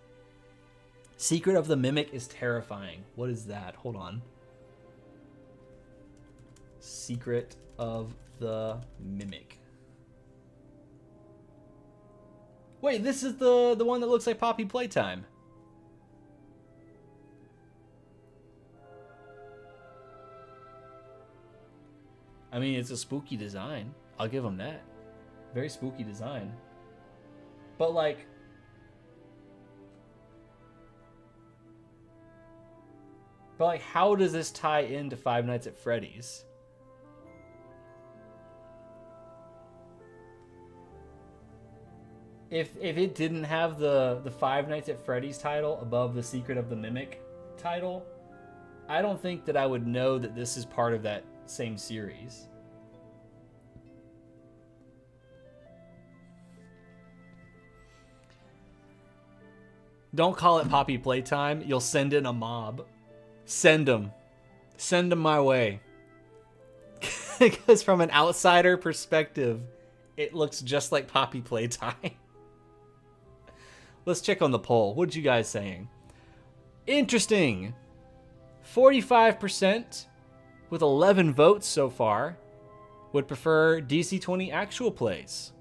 Secret of the Mimic is terrifying. What is that? Hold on. Secret of the Mimic. Wait, this is the one that looks like Poppy Playtime. I mean, it's a spooky design. I'll give them that. Very spooky design. But like, how does this tie into Five Nights at Freddy's? If it didn't have the Five Nights at Freddy's title above the Secret of the Mimic title, I don't think that I would know that this is part of that same series. Don't call it Poppy Playtime. You'll send in a mob. Send them. Send them my way. Because from an outsider perspective, it looks just like Poppy Playtime. Let's check on the poll. What you guys saying? Interesting. 45% with 11 votes so far would prefer DC-20 actual plays.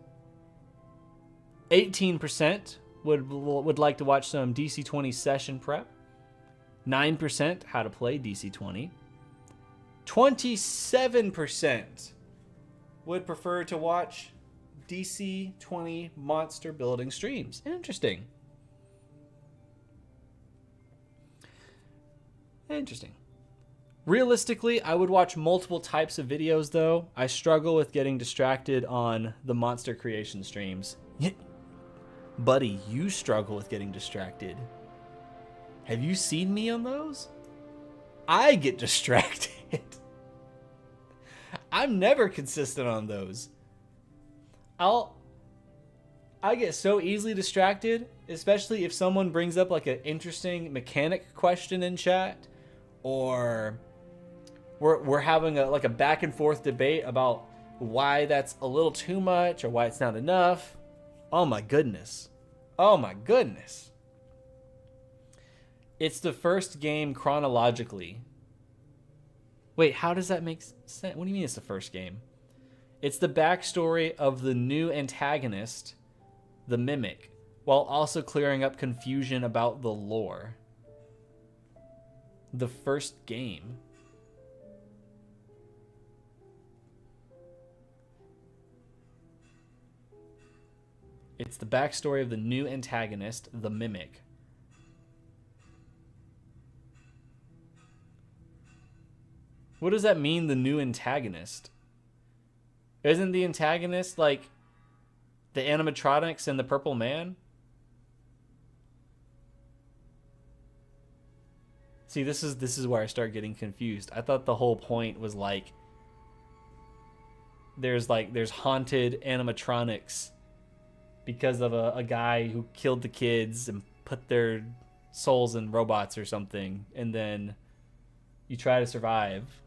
18% would like to watch some DC-20 session prep. 9% how to play DC-20. 27% would prefer to watch DC-20 monster building streams. Interesting. Interesting. Realistically, I would watch multiple types of videos, though. I struggle with getting distracted on the monster creation streams. Buddy, you struggle with getting distracted. Have you seen me on those? I get distracted. I'm never consistent on those. I get so easily distracted, especially if someone brings up like an interesting mechanic question in chat, or we're having a back and forth debate about why that's a little too much or why it's not enough. Oh my goodness. Oh my goodness. It's the first game chronologically. Wait, how does that make sense? What do you mean it's the first game? It's the backstory of the new antagonist, the Mimic, while also clearing up confusion about the lore. The first game. It's the backstory of the new antagonist, the Mimic. What does that mean, the new antagonist? Isn't the antagonist like the animatronics and the Purple Man? See, this is where I start getting confused. I thought the whole point was like there's haunted animatronics because of a guy who killed the kids and put their souls in robots or something, and then you try to survive.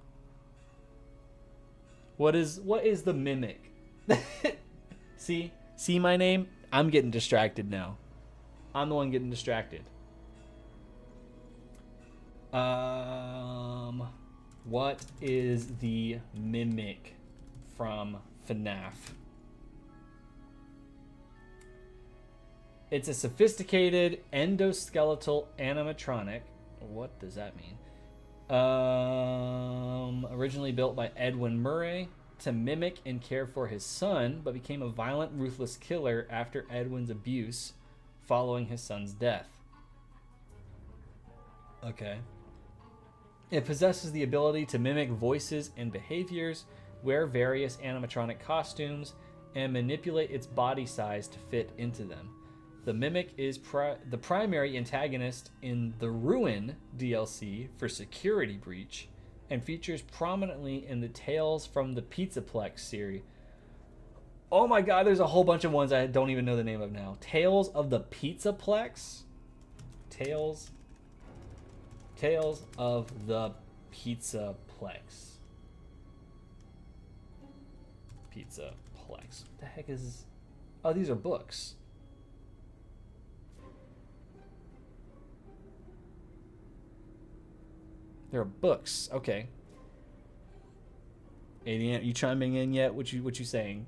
What is the Mimic? See my name? I'm getting distracted now. I'm the one getting distracted. What is the Mimic from FNAF? It's a sophisticated endoskeletal animatronic. What does that mean? Originally built by Edwin Murray to mimic and care for his son, but became a violent, ruthless killer after Edwin's abuse following his son's death. Okay. It possesses the ability to mimic voices and behaviors, wear various animatronic costumes, and manipulate its body size to fit into them. The Mimic is the primary antagonist in the Ruin DLC for Security Breach, and features prominently in the Tales from the Pizzaplex series. Oh my god, there's a whole bunch of ones I don't even know the name of now. Tales of the Pizzaplex? Tales of the Pizzaplex. Pizzaplex. What the heck is... Oh, these are books. There are books. Okay. Adrian, you chiming in yet? What you saying?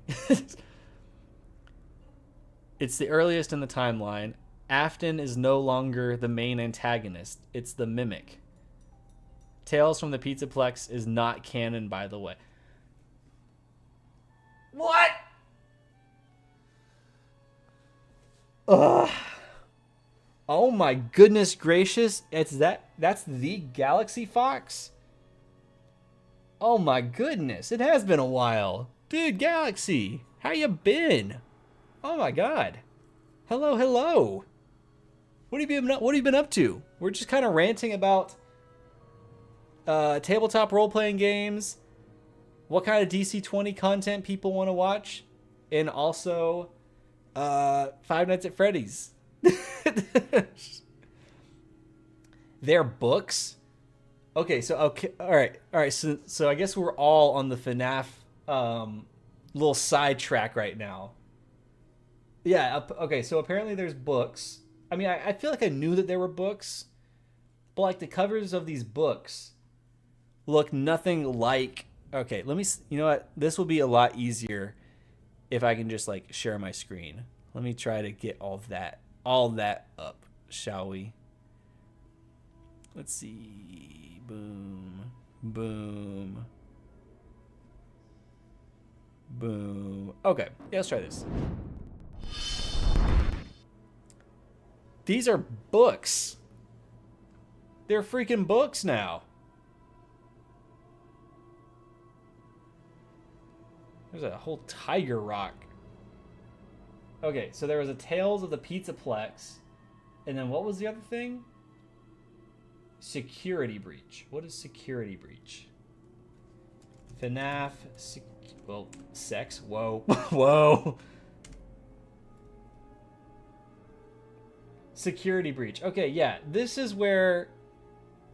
It's the earliest in the timeline. Afton is no longer the main antagonist. It's the Mimic. Tales from the Pizzaplex is not canon, by the way. What? Ugh. Oh my goodness gracious. That's the Galaxy Fox? Oh my goodness. It has been a while. Dude, Galaxy, how you been? Oh my god. Hello, hello. What have you been up to? We're just kind of ranting about tabletop role-playing games, what kind of DC-20 content people want to watch, and also Five Nights at Freddy's. Their books. Okay, all right. So I guess we're all on the FNAF little sidetrack right now. Yeah. Okay. So apparently there's books. I mean, I feel like I knew that there were books, but like the covers of these books look nothing like. Okay, let me. You know what? This will be a lot easier if I can just like share my screen. Let me try to get all that up, shall we? Let's see. Boom, boom, boom. Okay, yeah, let's try this. These are books. They're freaking books now. There's a whole Tiger Rock. Okay, so there was a Tales of the Pizzaplex. And then what was the other thing? Security Breach. What is Security Breach? FNAF. Sex. Whoa. Whoa. Security Breach. Okay, yeah. This is where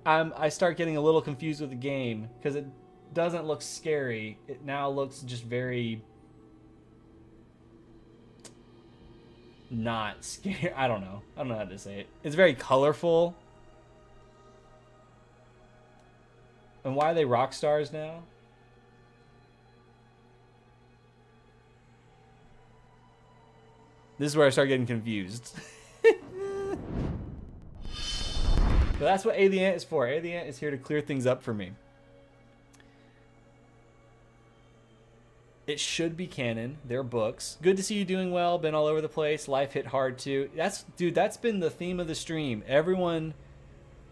I start getting a little confused with the game because it doesn't look scary. It now looks just very not scary. I don't know how to say it. It's very colorful. And why are they rock stars now? This is where I start getting confused. But that's what A the Ant is for. A the Ant is here to clear things up for me. It should be canon. They're books. Good to see you doing well. Been all over the place. Life hit hard too. That's been the theme of the stream. Everyone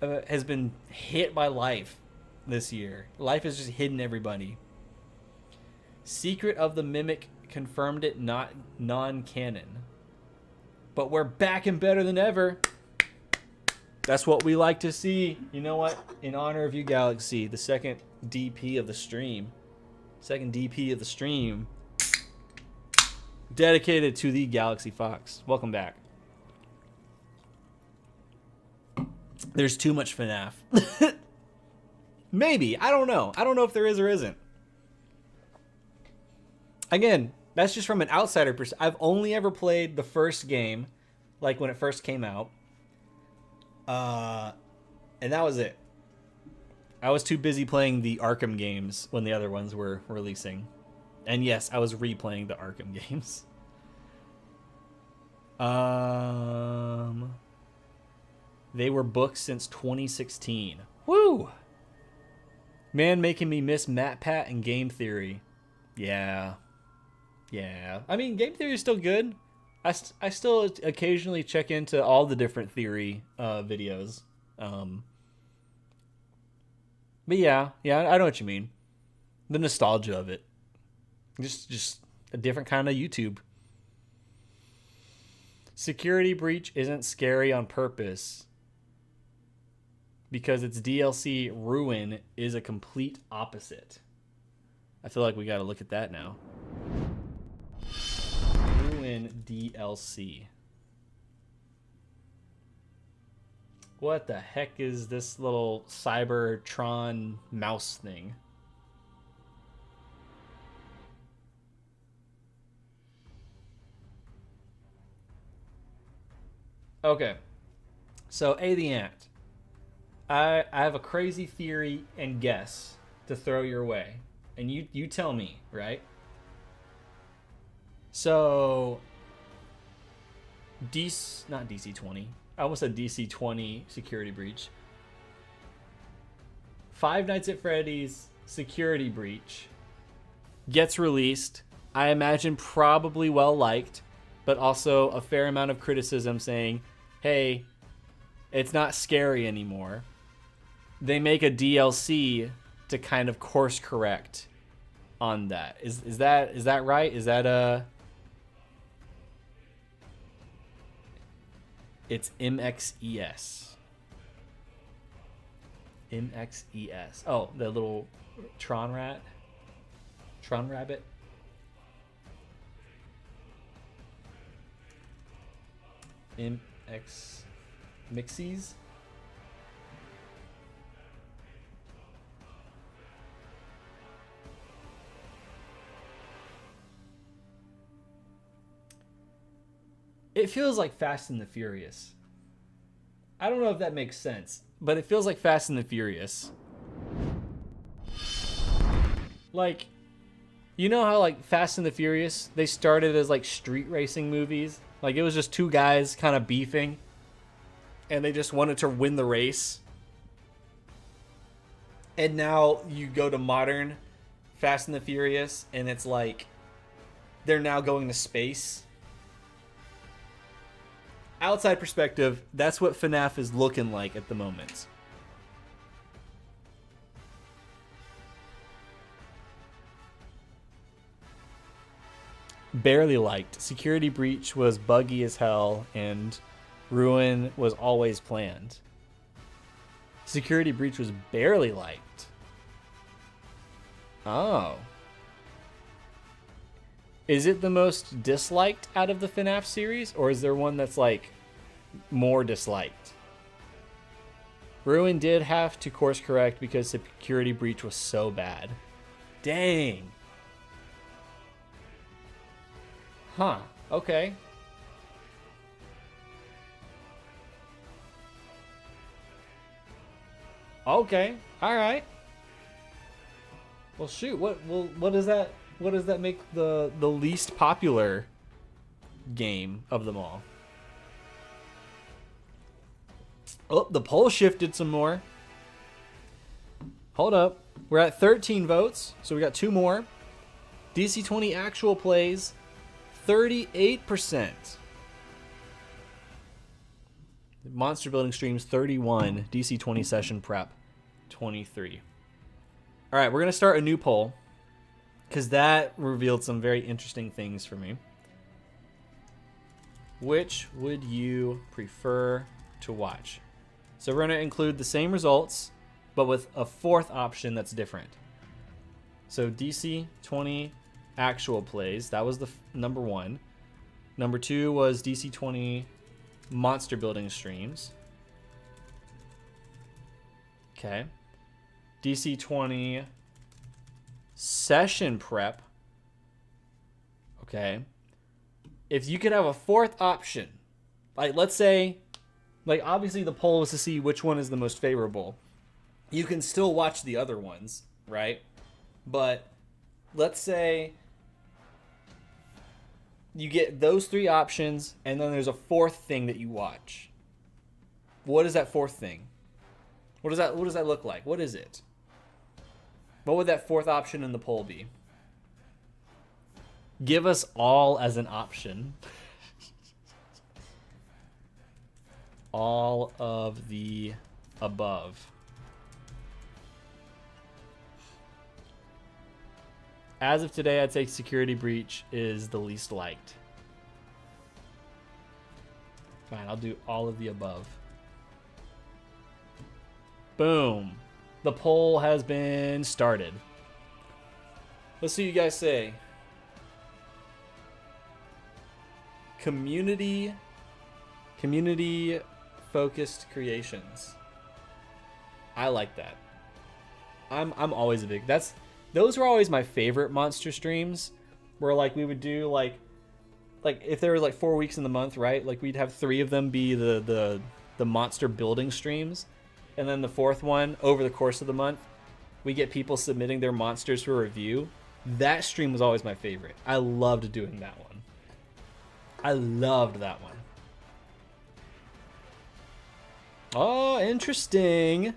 has been hit by life this year. Life has just hidden everybody. Secret of the Mimic confirmed it not non-canon. But we're back and better than ever. That's what we like to see. You know what? In honor of you, Galaxy, the second DP of the stream. Second DP of the stream. Dedicated to the Galaxy Fox. Welcome back. There's too much FNAF. Maybe. I don't know. I don't know if there is or isn't. Again, that's just from an outsider perspective. I've only ever played the first game, like when it first came out. And that was it. I was too busy playing the Arkham games when the other ones were releasing. And yes, I was replaying the Arkham games. They were books since 2016. Woo! Man, making me miss MatPat and Game Theory. Yeah. Yeah. I mean, Game Theory is still good. I still occasionally check into all the different theory videos. But yeah, I know what you mean. The nostalgia of it. Just a different kind of YouTube. Security Breach isn't scary on purpose because its DLC Ruin is a complete opposite. I feel like we got to look at that now. Ruin DLC. What the heck is this little Cybertron mouse thing? Okay. So, A the Ant. I have a crazy theory and guess to throw your way. And you tell me, right? So, not DC-20. I almost said DC-20 Security Breach. Five Nights at Freddy's Security Breach gets released I imagine probably well liked, but also a fair amount of criticism saying, hey, it's not scary anymore. They make a DLC to kind of course correct on that. Is that right? Is that a... It's MXES. MXES. Oh, the little Tron rat. Tron rabbit. MX Mixies. It feels like Fast and the Furious. I don't know if that makes sense, but it feels like Fast and the Furious. Like, you know how like Fast and the Furious, they started as like street racing movies? Like it was just two guys kind of beefing and they just wanted to win the race. And now you go to modern Fast and the Furious and it's like they're now going to space. Outside perspective, that's what FNAF is looking like at the moment. Barely liked. Security Breach was buggy as hell, and Ruin was always planned. Security Breach was barely liked. Oh. Is it the most disliked out of the FNAF series, or is there one that's like more disliked? Ruin did have to course correct because Security Breach was so bad. Dang. Huh. Okay. Okay. All right. Well, shoot. What does that? What does that make the least popular game of them all? Oh, the poll shifted some more. Hold up. We're at 13 votes, so we got two more. DC 20 actual plays, 38%. Monster building streams, 31. DC 20 session prep, 23. All right, we're going to start a new poll because that revealed some very interesting things for me. Which would you prefer to watch? So we're going to include the same results, but with a fourth option that's different. So DC 20 actual plays, that was the number one. Number two was DC 20 monster building streams. Okay. DC 20 session prep. Okay. If you could have a fourth option, like let's say, like obviously the poll was to see which one is the most favorable. You can still watch the other ones, right? But let's say you get those three options and then there's a fourth thing that you watch. What is that fourth thing? What does that look like? What is it? What would that fourth option in the poll be? Give us all as an option. All of the above. As of today, I'd say Security Breach is the least liked. Fine, I'll do all of the above. Boom. The poll has been started. Let's see what you guys say. Community focused creations. I like that. I'm always a big... Those were always my favorite monster streams, where like we would do like if there were like 4 weeks in the month, right? Like we'd have 3 of them be the monster building streams, and then the fourth one over the course of the month, we get people submitting their monsters for review. That stream was always my favorite. I loved doing that one. I loved that one. Oh, interesting.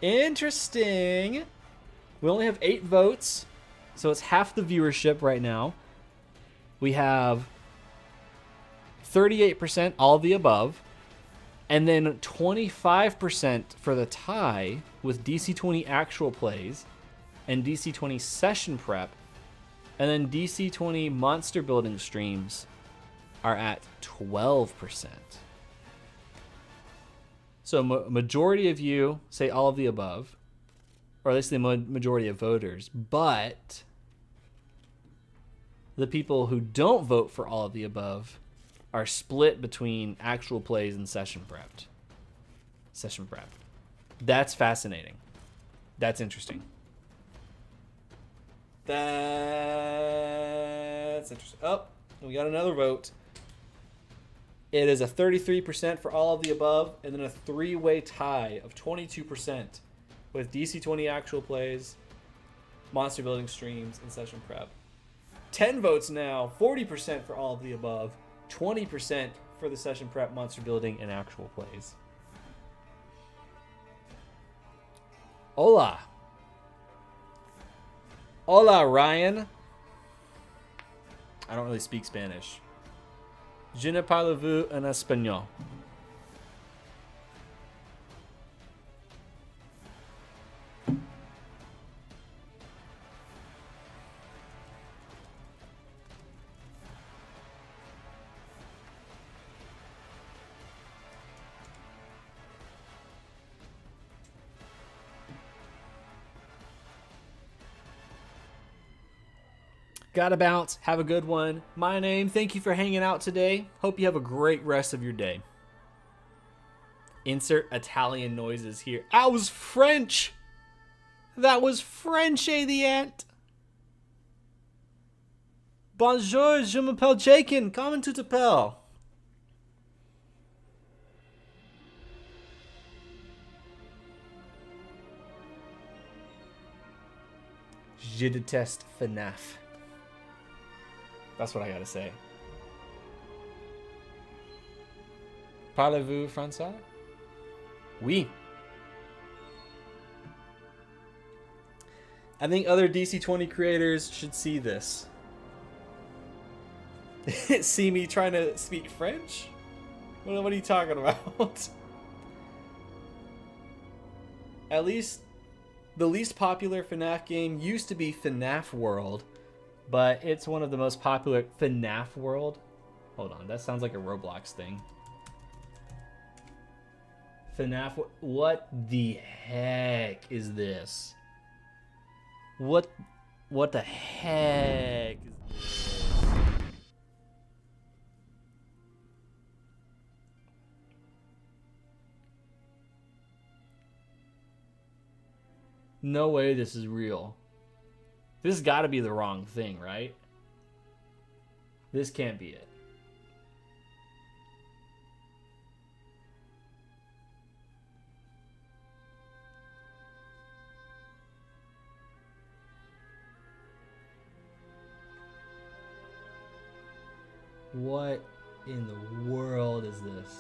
Interesting. We only have 8 votes, So it's half the viewership right now. We have 38% all of the above, and then 25% for the tie with DC20 actual plays and DC20 session prep, and then DC20 monster building streams are at 12%. So majority of you say all of the above, or at least the majority of voters, but the people who don't vote for all of the above are split between actual plays and session prep. That's fascinating. That's interesting. That's interesting. Oh, we got another vote. It is a 33% for all of the above, and then a three-way tie of 22% with DC20 actual plays, monster building streams, and session prep. 10 votes now, 40% for all of the above, 20% for the session prep, monster building, and actual plays. Hola. Hola, Ryan. I don't really speak Spanish. Je ne parle-vous en espagnol? Gotta bounce. Have a good one. My name. Thank you for hanging out today. Hope you have a great rest of your day. Insert Italian noises here. That was French. That was French, the ant. Bonjour, je m'appelle Jakin. Comment tu t'appelles? Je déteste FNAF. That's what I gotta say. Parlez-vous français? Oui. I think other DC20 creators should see this. See me trying to speak French? What are you talking about? At least the least popular FNAF game used to be FNAF World, but it's one of the most popular. FNAF World? Hold on, that sounds like a Roblox thing. FNAF, what the heck is this? What the heck is this? No way this is real. This has got to be the wrong thing, right? This can't be it. What in the world is this?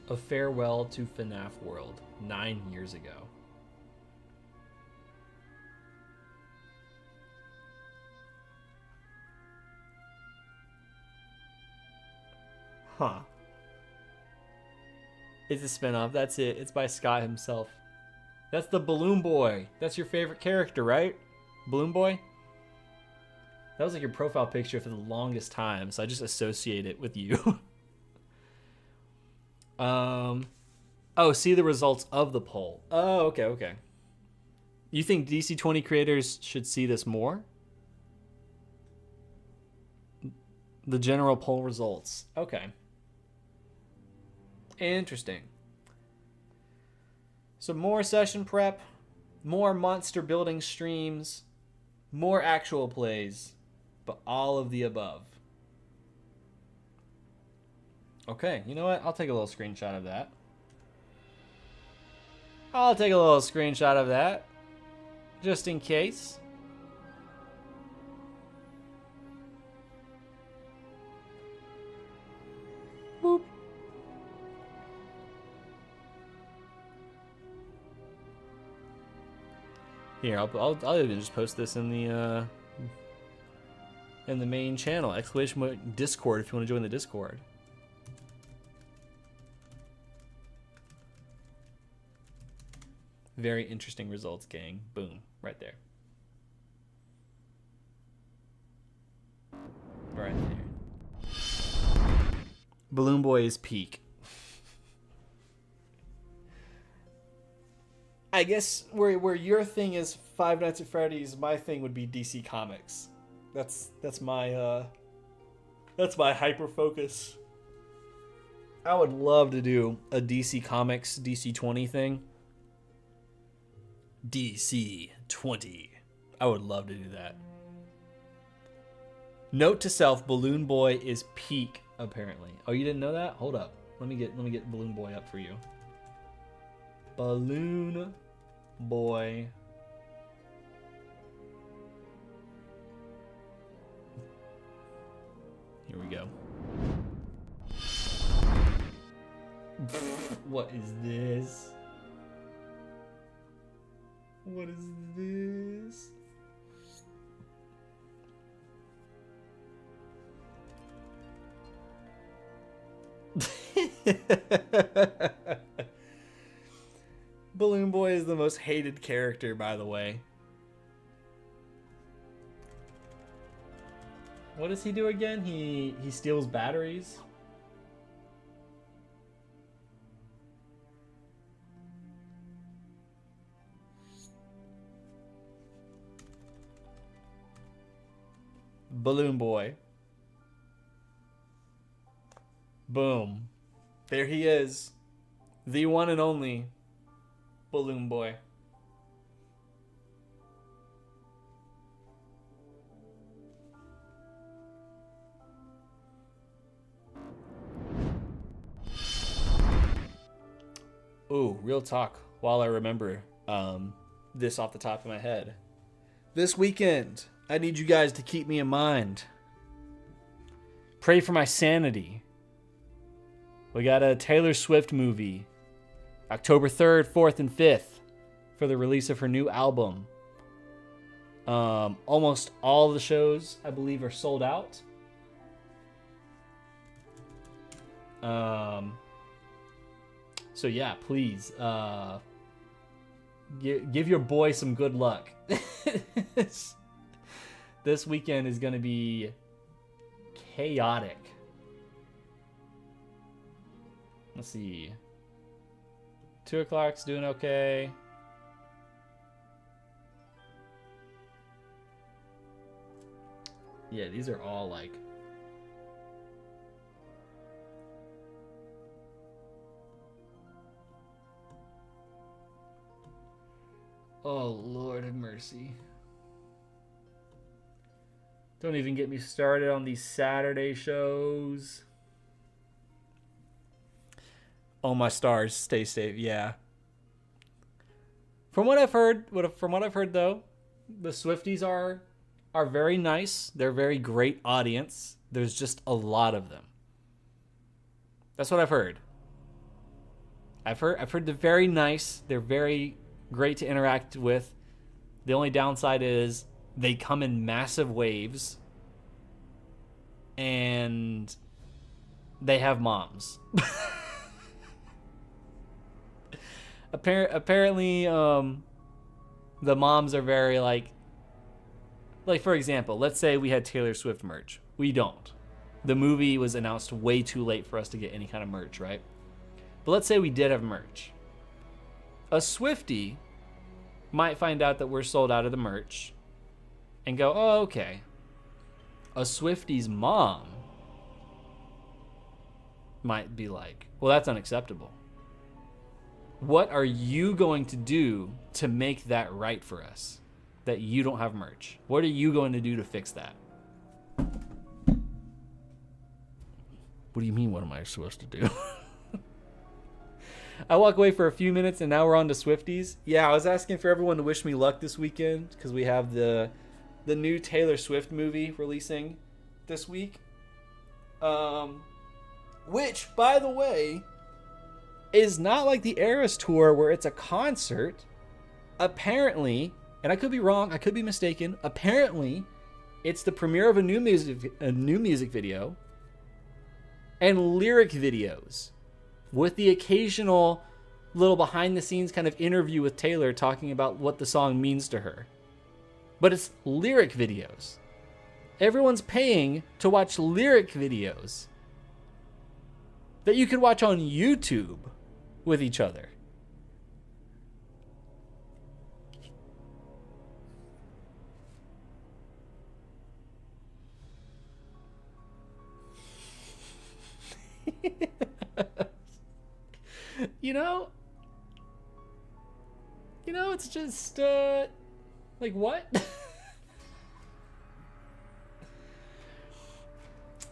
A farewell to FNAF World 9 years ago. Huh. It's a spinoff. That's it. It's by Scott himself. That's the Balloon Boy. That's your favorite character, right? Balloon Boy? That was like your profile picture for the longest time, so I just associate it with you. Oh, see the results of the poll. Oh, okay. You think DC20 creators should see this more? The general poll results. Okay. Interesting. So more session prep, more monster building streams, more actual plays, but all of the above. Okay, you know what? I'll take a little screenshot of that. Just in case. Boop. Here, I'll even just post this in the main channel, Discord, if you want to join the Discord. Very interesting results, gang. Boom, right there. Right there. Balloon Boy is peak. I guess where your thing is Five Nights at Freddy's, my thing would be DC Comics. That's my hyper focus. I would love to do a DC Comics DC 20 thing. DC 20. I would love to do that. Note to self: Balloon Boy is peak apparently. Oh, you didn't know that? Hold up. Let me get Balloon Boy up for you. Balloon Boy. Here we go. What is this? What is this? Balloon Boy is the most hated character, by the way. What does he do again? He steals batteries. Balloon Boy. Boom. There he is. The one and only Balloon Boy. Ooh, real talk while I remember this off the top of my head. This weekend, I need you guys to keep me in mind. Pray for my sanity. We got a Taylor Swift movie, October 3rd, 4th, and 5th, for the release of her new album. Almost all the shows, I believe, are sold out. So yeah, please, give your boy some good luck. This weekend is going to be chaotic. Let's see. 2 o'clock's doing okay. Yeah, these are all like... Oh, Lord have mercy. Don't even get me started on these Saturday shows. Oh, my stars, stay safe. Yeah. From what I've heard though, the Swifties are very nice. They're a very great audience. There's just a lot of them. That's what I've heard. I've heard they're very nice. They're very great to interact with. The only downside is they come in massive waves and they have moms. Apparently, the moms are very like for example, let's say we had Taylor Swift merch. We don't. The movie was announced way too late for us to get any kind of merch, right? But let's say we did have merch. A Swiftie might find out that we're sold out of the merch and go, oh, okay. A Swiftie's mom might be like, well, that's unacceptable. What are you going to do to make that right for us? That you don't have merch? What are you going to do to fix that? What do you mean, what am I supposed to do? I walk away for a few minutes and now we're on to Swifties. Yeah, I was asking for everyone to wish me luck this weekend because we have the new Taylor Swift movie releasing this week. Which, by the way, is not like the Eras Tour where it's a concert. Apparently, and I could be wrong, I could be mistaken. Apparently, it's the premiere of a new music video and lyric videos with the occasional little behind the scenes kind of interview with Taylor talking about what the song means to her. But it's lyric videos. Everyone's paying to watch lyric videos that you could watch on YouTube with each other. You know, it's just like what?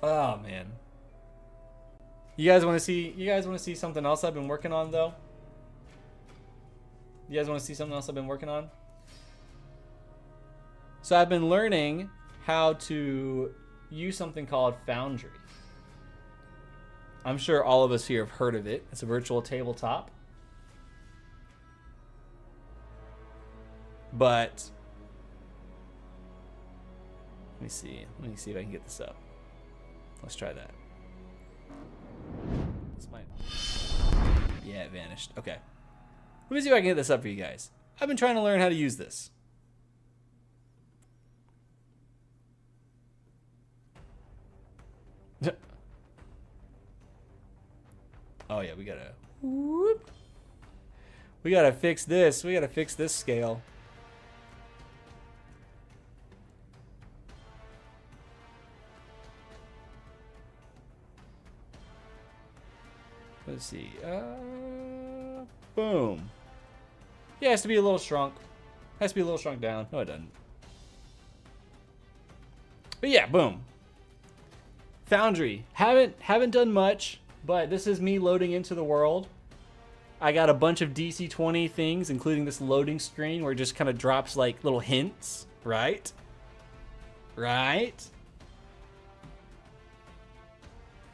Oh man. You guys want to see something else I've been working on though? You guys want to see something else I've been working on? So I've been learning how to use something called Foundry. I'm sure all of us here have heard of it. It's a virtual tabletop. But let me see if I can get this up. Let's try that. This might... Yeah, it vanished. Okay. Let me see if I can get this up for you guys. I've been trying to learn how to use this. Oh yeah, we gotta... Whoop. We gotta fix this. We gotta fix this scale. Let's see. Boom. Yeah, it has to be a little shrunk. Has to be a little shrunk down. No, it doesn't. But yeah, boom. Foundry. Haven't done much, but this is me loading into the world. I got a bunch of DC-20 things, including this loading screen where it just kind of drops like little hints, right? Right?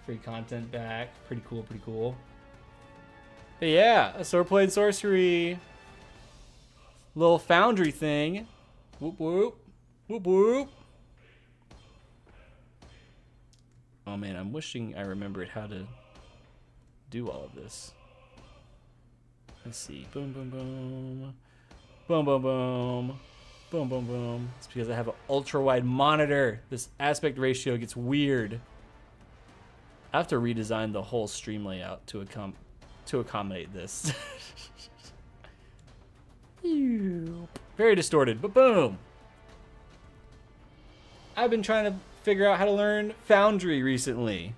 Free content back. Pretty cool, pretty cool. But yeah, a Swordplay and Sorcery. Little Foundry thing. Whoop whoop. Whoop whoop. Oh man, I'm wishing I remembered how to do all of this. Let's see. Boom, boom, boom. Boom, boom, boom. Boom, boom, boom. It's because I have an ultra-wide monitor. This aspect ratio gets weird. I have to redesign the whole stream layout to accommodate this. Very distorted, but boom. I've been trying to figure out how to learn Foundry recently.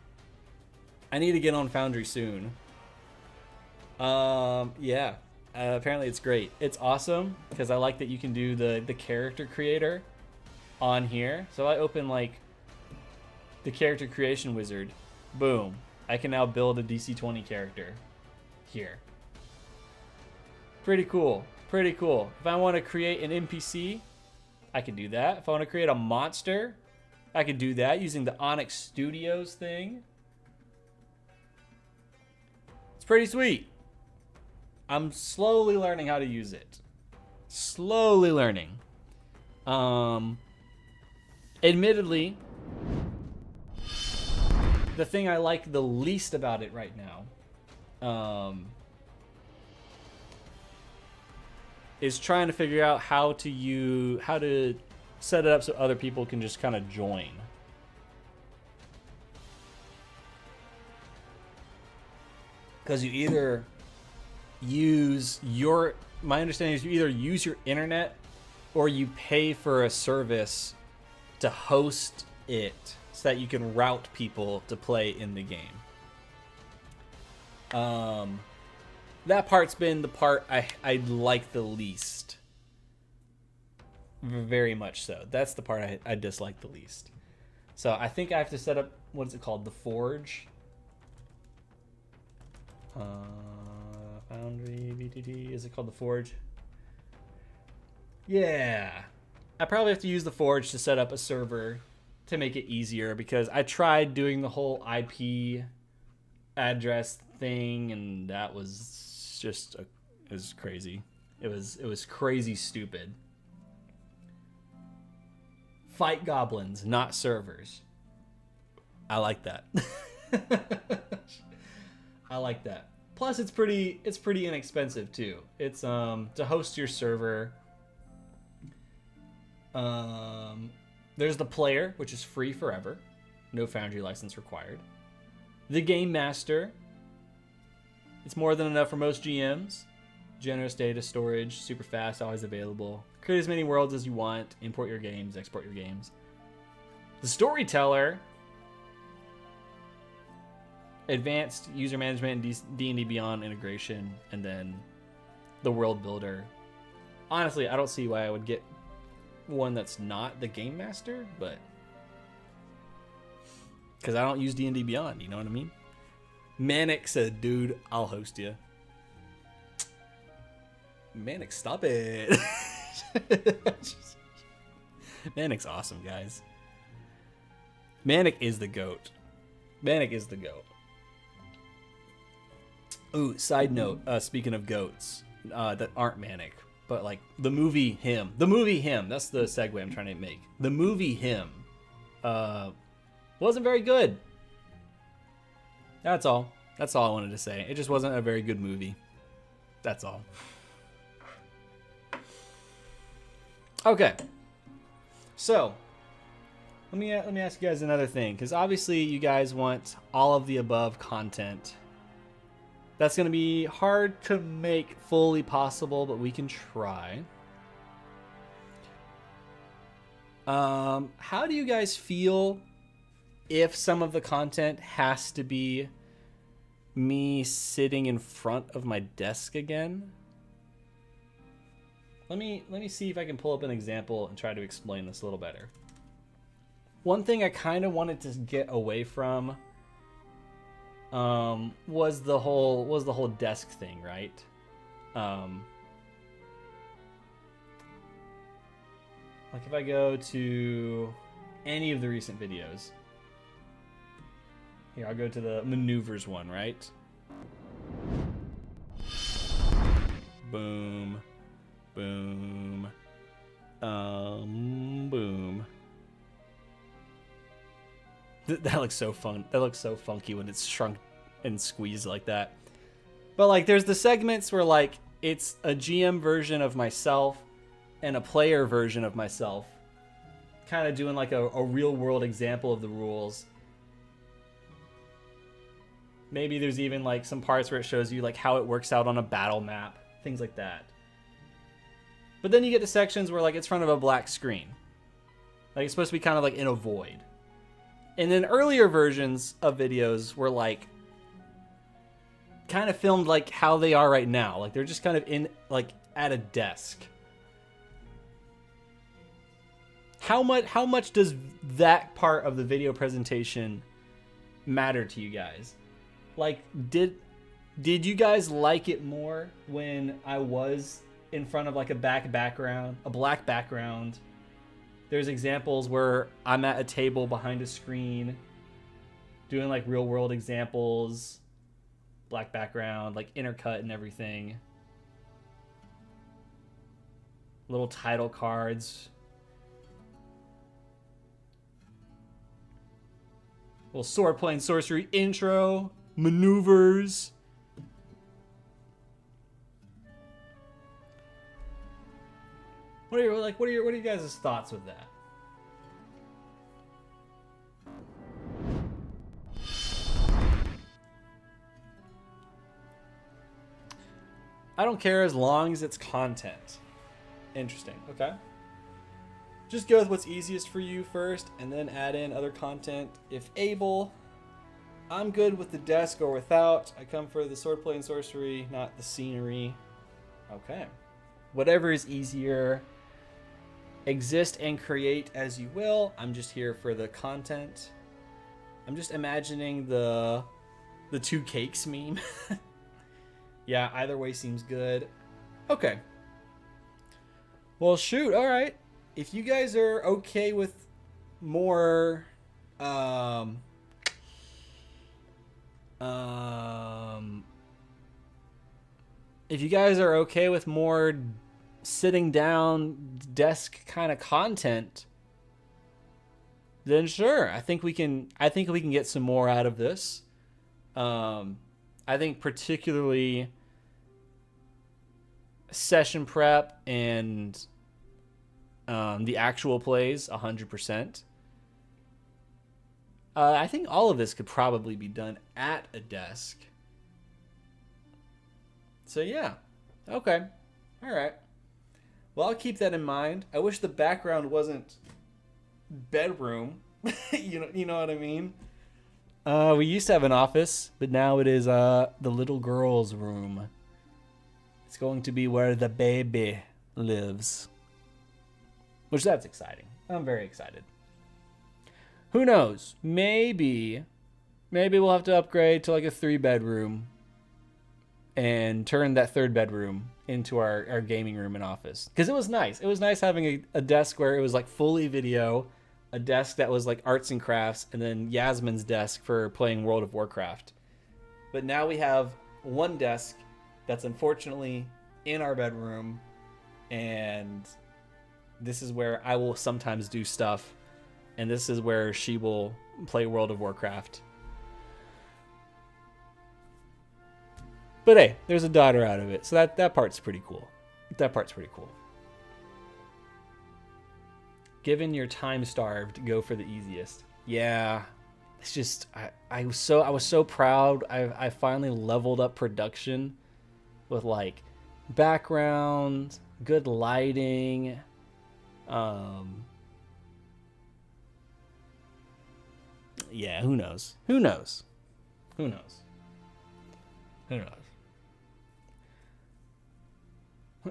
I need to get on Foundry soon. Yeah. Apparently it's great. It's awesome because I like that you can do the character creator on here. So I open like the character creation wizard. Boom. I can now build a DC-20 character here. Pretty cool. Pretty cool. If I want to create an NPC, I can do that. If I want to create a monster, I can do that using the Onyx Studios thing. It's pretty sweet. I'm slowly learning how to use it. Slowly learning. Admittedly, the thing I like the least about it right now is trying to figure out how to set it up so other people can just kind of join. Because you either use my understanding is you either use your internet or you pay for a service to host it so that you can route people to play in the game. That part's been the part I like the least. Very much so. That's the part I dislike the least. So I think I have to set up, what is it called? The Forge. Foundry, BTT, is it called the Forge? Yeah. I probably have to use the Forge to set up a server to make it easier because I tried doing the whole IP address thing and that was just it was crazy. It was crazy stupid. Fight goblins, not servers. I like that. I like that. Plus, it's pretty inexpensive too. It's to host your server. There's the player, which is free forever, no Foundry license required. The game master. It's more than enough for most GMs. Generous data storage, super fast, always available. Create as many worlds as you want. Import your games, export your games. The storyteller. Advanced user management and D&D Beyond integration, and then the world builder. Honestly, I don't see why I would get one that's not the game master, but because I don't use D&D Beyond, you know what I mean? Manic said, dude, I'll host you. Manic, stop it. Manic's awesome, guys. Manic is the GOAT. Manic is the GOAT. Ooh, side note, speaking of goats that aren't Manic, but like the movie Him. The movie Him, that's the segue I'm trying to make. The movie Him wasn't very good. That's all. That's all I wanted to say. It just wasn't a very good movie. That's all. Okay. So, let me ask you guys another thing, because obviously you guys want all of the above content. That's going to be hard to make fully possible, but we can try. How do you guys feel if some of the content has to be me sitting in front of my desk again? Let me see if I can pull up an example and try to explain this a little better. One thing I kind of wanted to get away from was the whole desk thing, right? Like if I go to any of the recent videos, here I'll go to the maneuvers one, right? Boom, boom, boom. That looks so fun. That looks so funky when it's shrunk and squeezed like that. But like, there's the segments where like it's a GM version of myself and a player version of myself, kind of doing like a real world example of the rules. Maybe there's even like some parts where it shows you like how it works out on a battle map, things like that. But then you get to sections where like it's in front of a black screen. Like it's supposed to be kind of like in a void. And then earlier versions of videos were like kind of filmed like how they are right now. Like they're just kind of in like at a desk. How much does that part of the video presentation matter to you guys? Like did you guys like it more when I was in front of like a black background? There's examples where I'm at a table behind a screen doing like real world examples, black background, like intercut and everything. Little title cards. Little Swordplay and Sorcery intro, maneuvers. What are your guys' thoughts with that? I don't care as long as it's content. Interesting. Okay. Just go with what's easiest for you first and then add in other content if able. I'm good with the desk or without. I come for the swordplay and sorcery, not the scenery. Okay. Whatever is easier. Exist and create as you will. I'm just here for the content. I'm just imagining the two cakes meme. Yeah, either way seems good. Okay. Well, shoot. All right. If you guys are okay with more if you guys are okay with more sitting down desk kind of content, then sure. I think we can get some more out of this. I think particularly session prep and the actual plays 100%. I think all of this could probably be done at a desk. So yeah. Okay. All right. Well, I'll keep that in mind. I wish the background wasn't bedroom. you know what I mean? We used to have an office, but now it is the little girl's room. It's going to be where the baby lives. Which that's exciting. I'm very excited. Who knows? Maybe we'll have to upgrade to like a 3-bedroom and turn that 3rd bedroom into our gaming room and office. Because it was nice. It was nice having a desk where it was like fully video, a desk that was like arts and crafts, and then Yasmin's desk for playing World of Warcraft. But now we have one desk that's unfortunately in our bedroom, and this is where I will sometimes do stuff, and this is where she will play World of Warcraft. But hey, there's a daughter out of it, so that part's pretty cool. Given you're time starved, go for the easiest. Yeah, it's just I was so proud. I finally leveled up production with like background, good lighting. Yeah, who knows?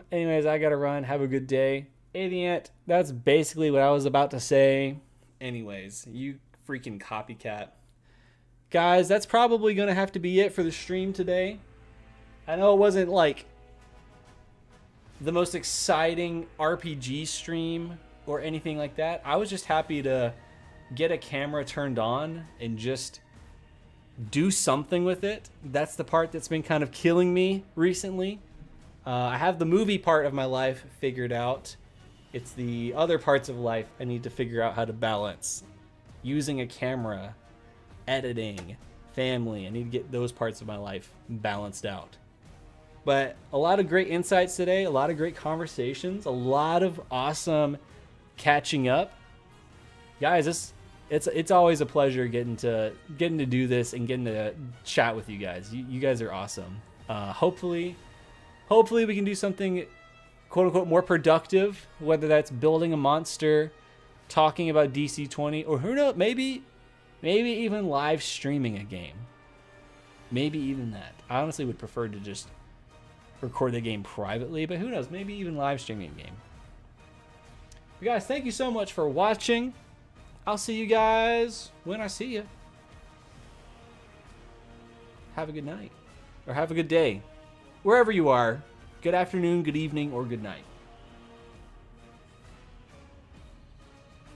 Anyways, I gotta run. Have a good day. Idiot. That's basically what I was about to say. Anyways, you freaking copycat. Guys, that's probably gonna have to be it for the stream today. I know it wasn't like the most exciting RPG stream or anything like that. I was just happy to get a camera turned on and just do something with it. That's the part that's been kind of killing me recently. I have the movie part of my life figured out. It's the other parts of life I need to figure out how to balance. Using a camera, editing, family. I need to get those parts of my life balanced out. But a lot of great insights today, a lot of great conversations, a lot of awesome catching up. Guys, it's always a pleasure getting to do this and getting to chat with you guys. You guys are awesome. Hopefully we can do something quote unquote more productive, whether that's building a monster, talking about DC20, or who knows, maybe even live streaming a game. Maybe even that. I honestly would prefer to just record the game privately, but who knows, maybe even live streaming a game. But guys, thank you so much for watching. I'll see you guys when I see you. Have a good night, or have a good day. Wherever you are, good afternoon, good evening, or good night.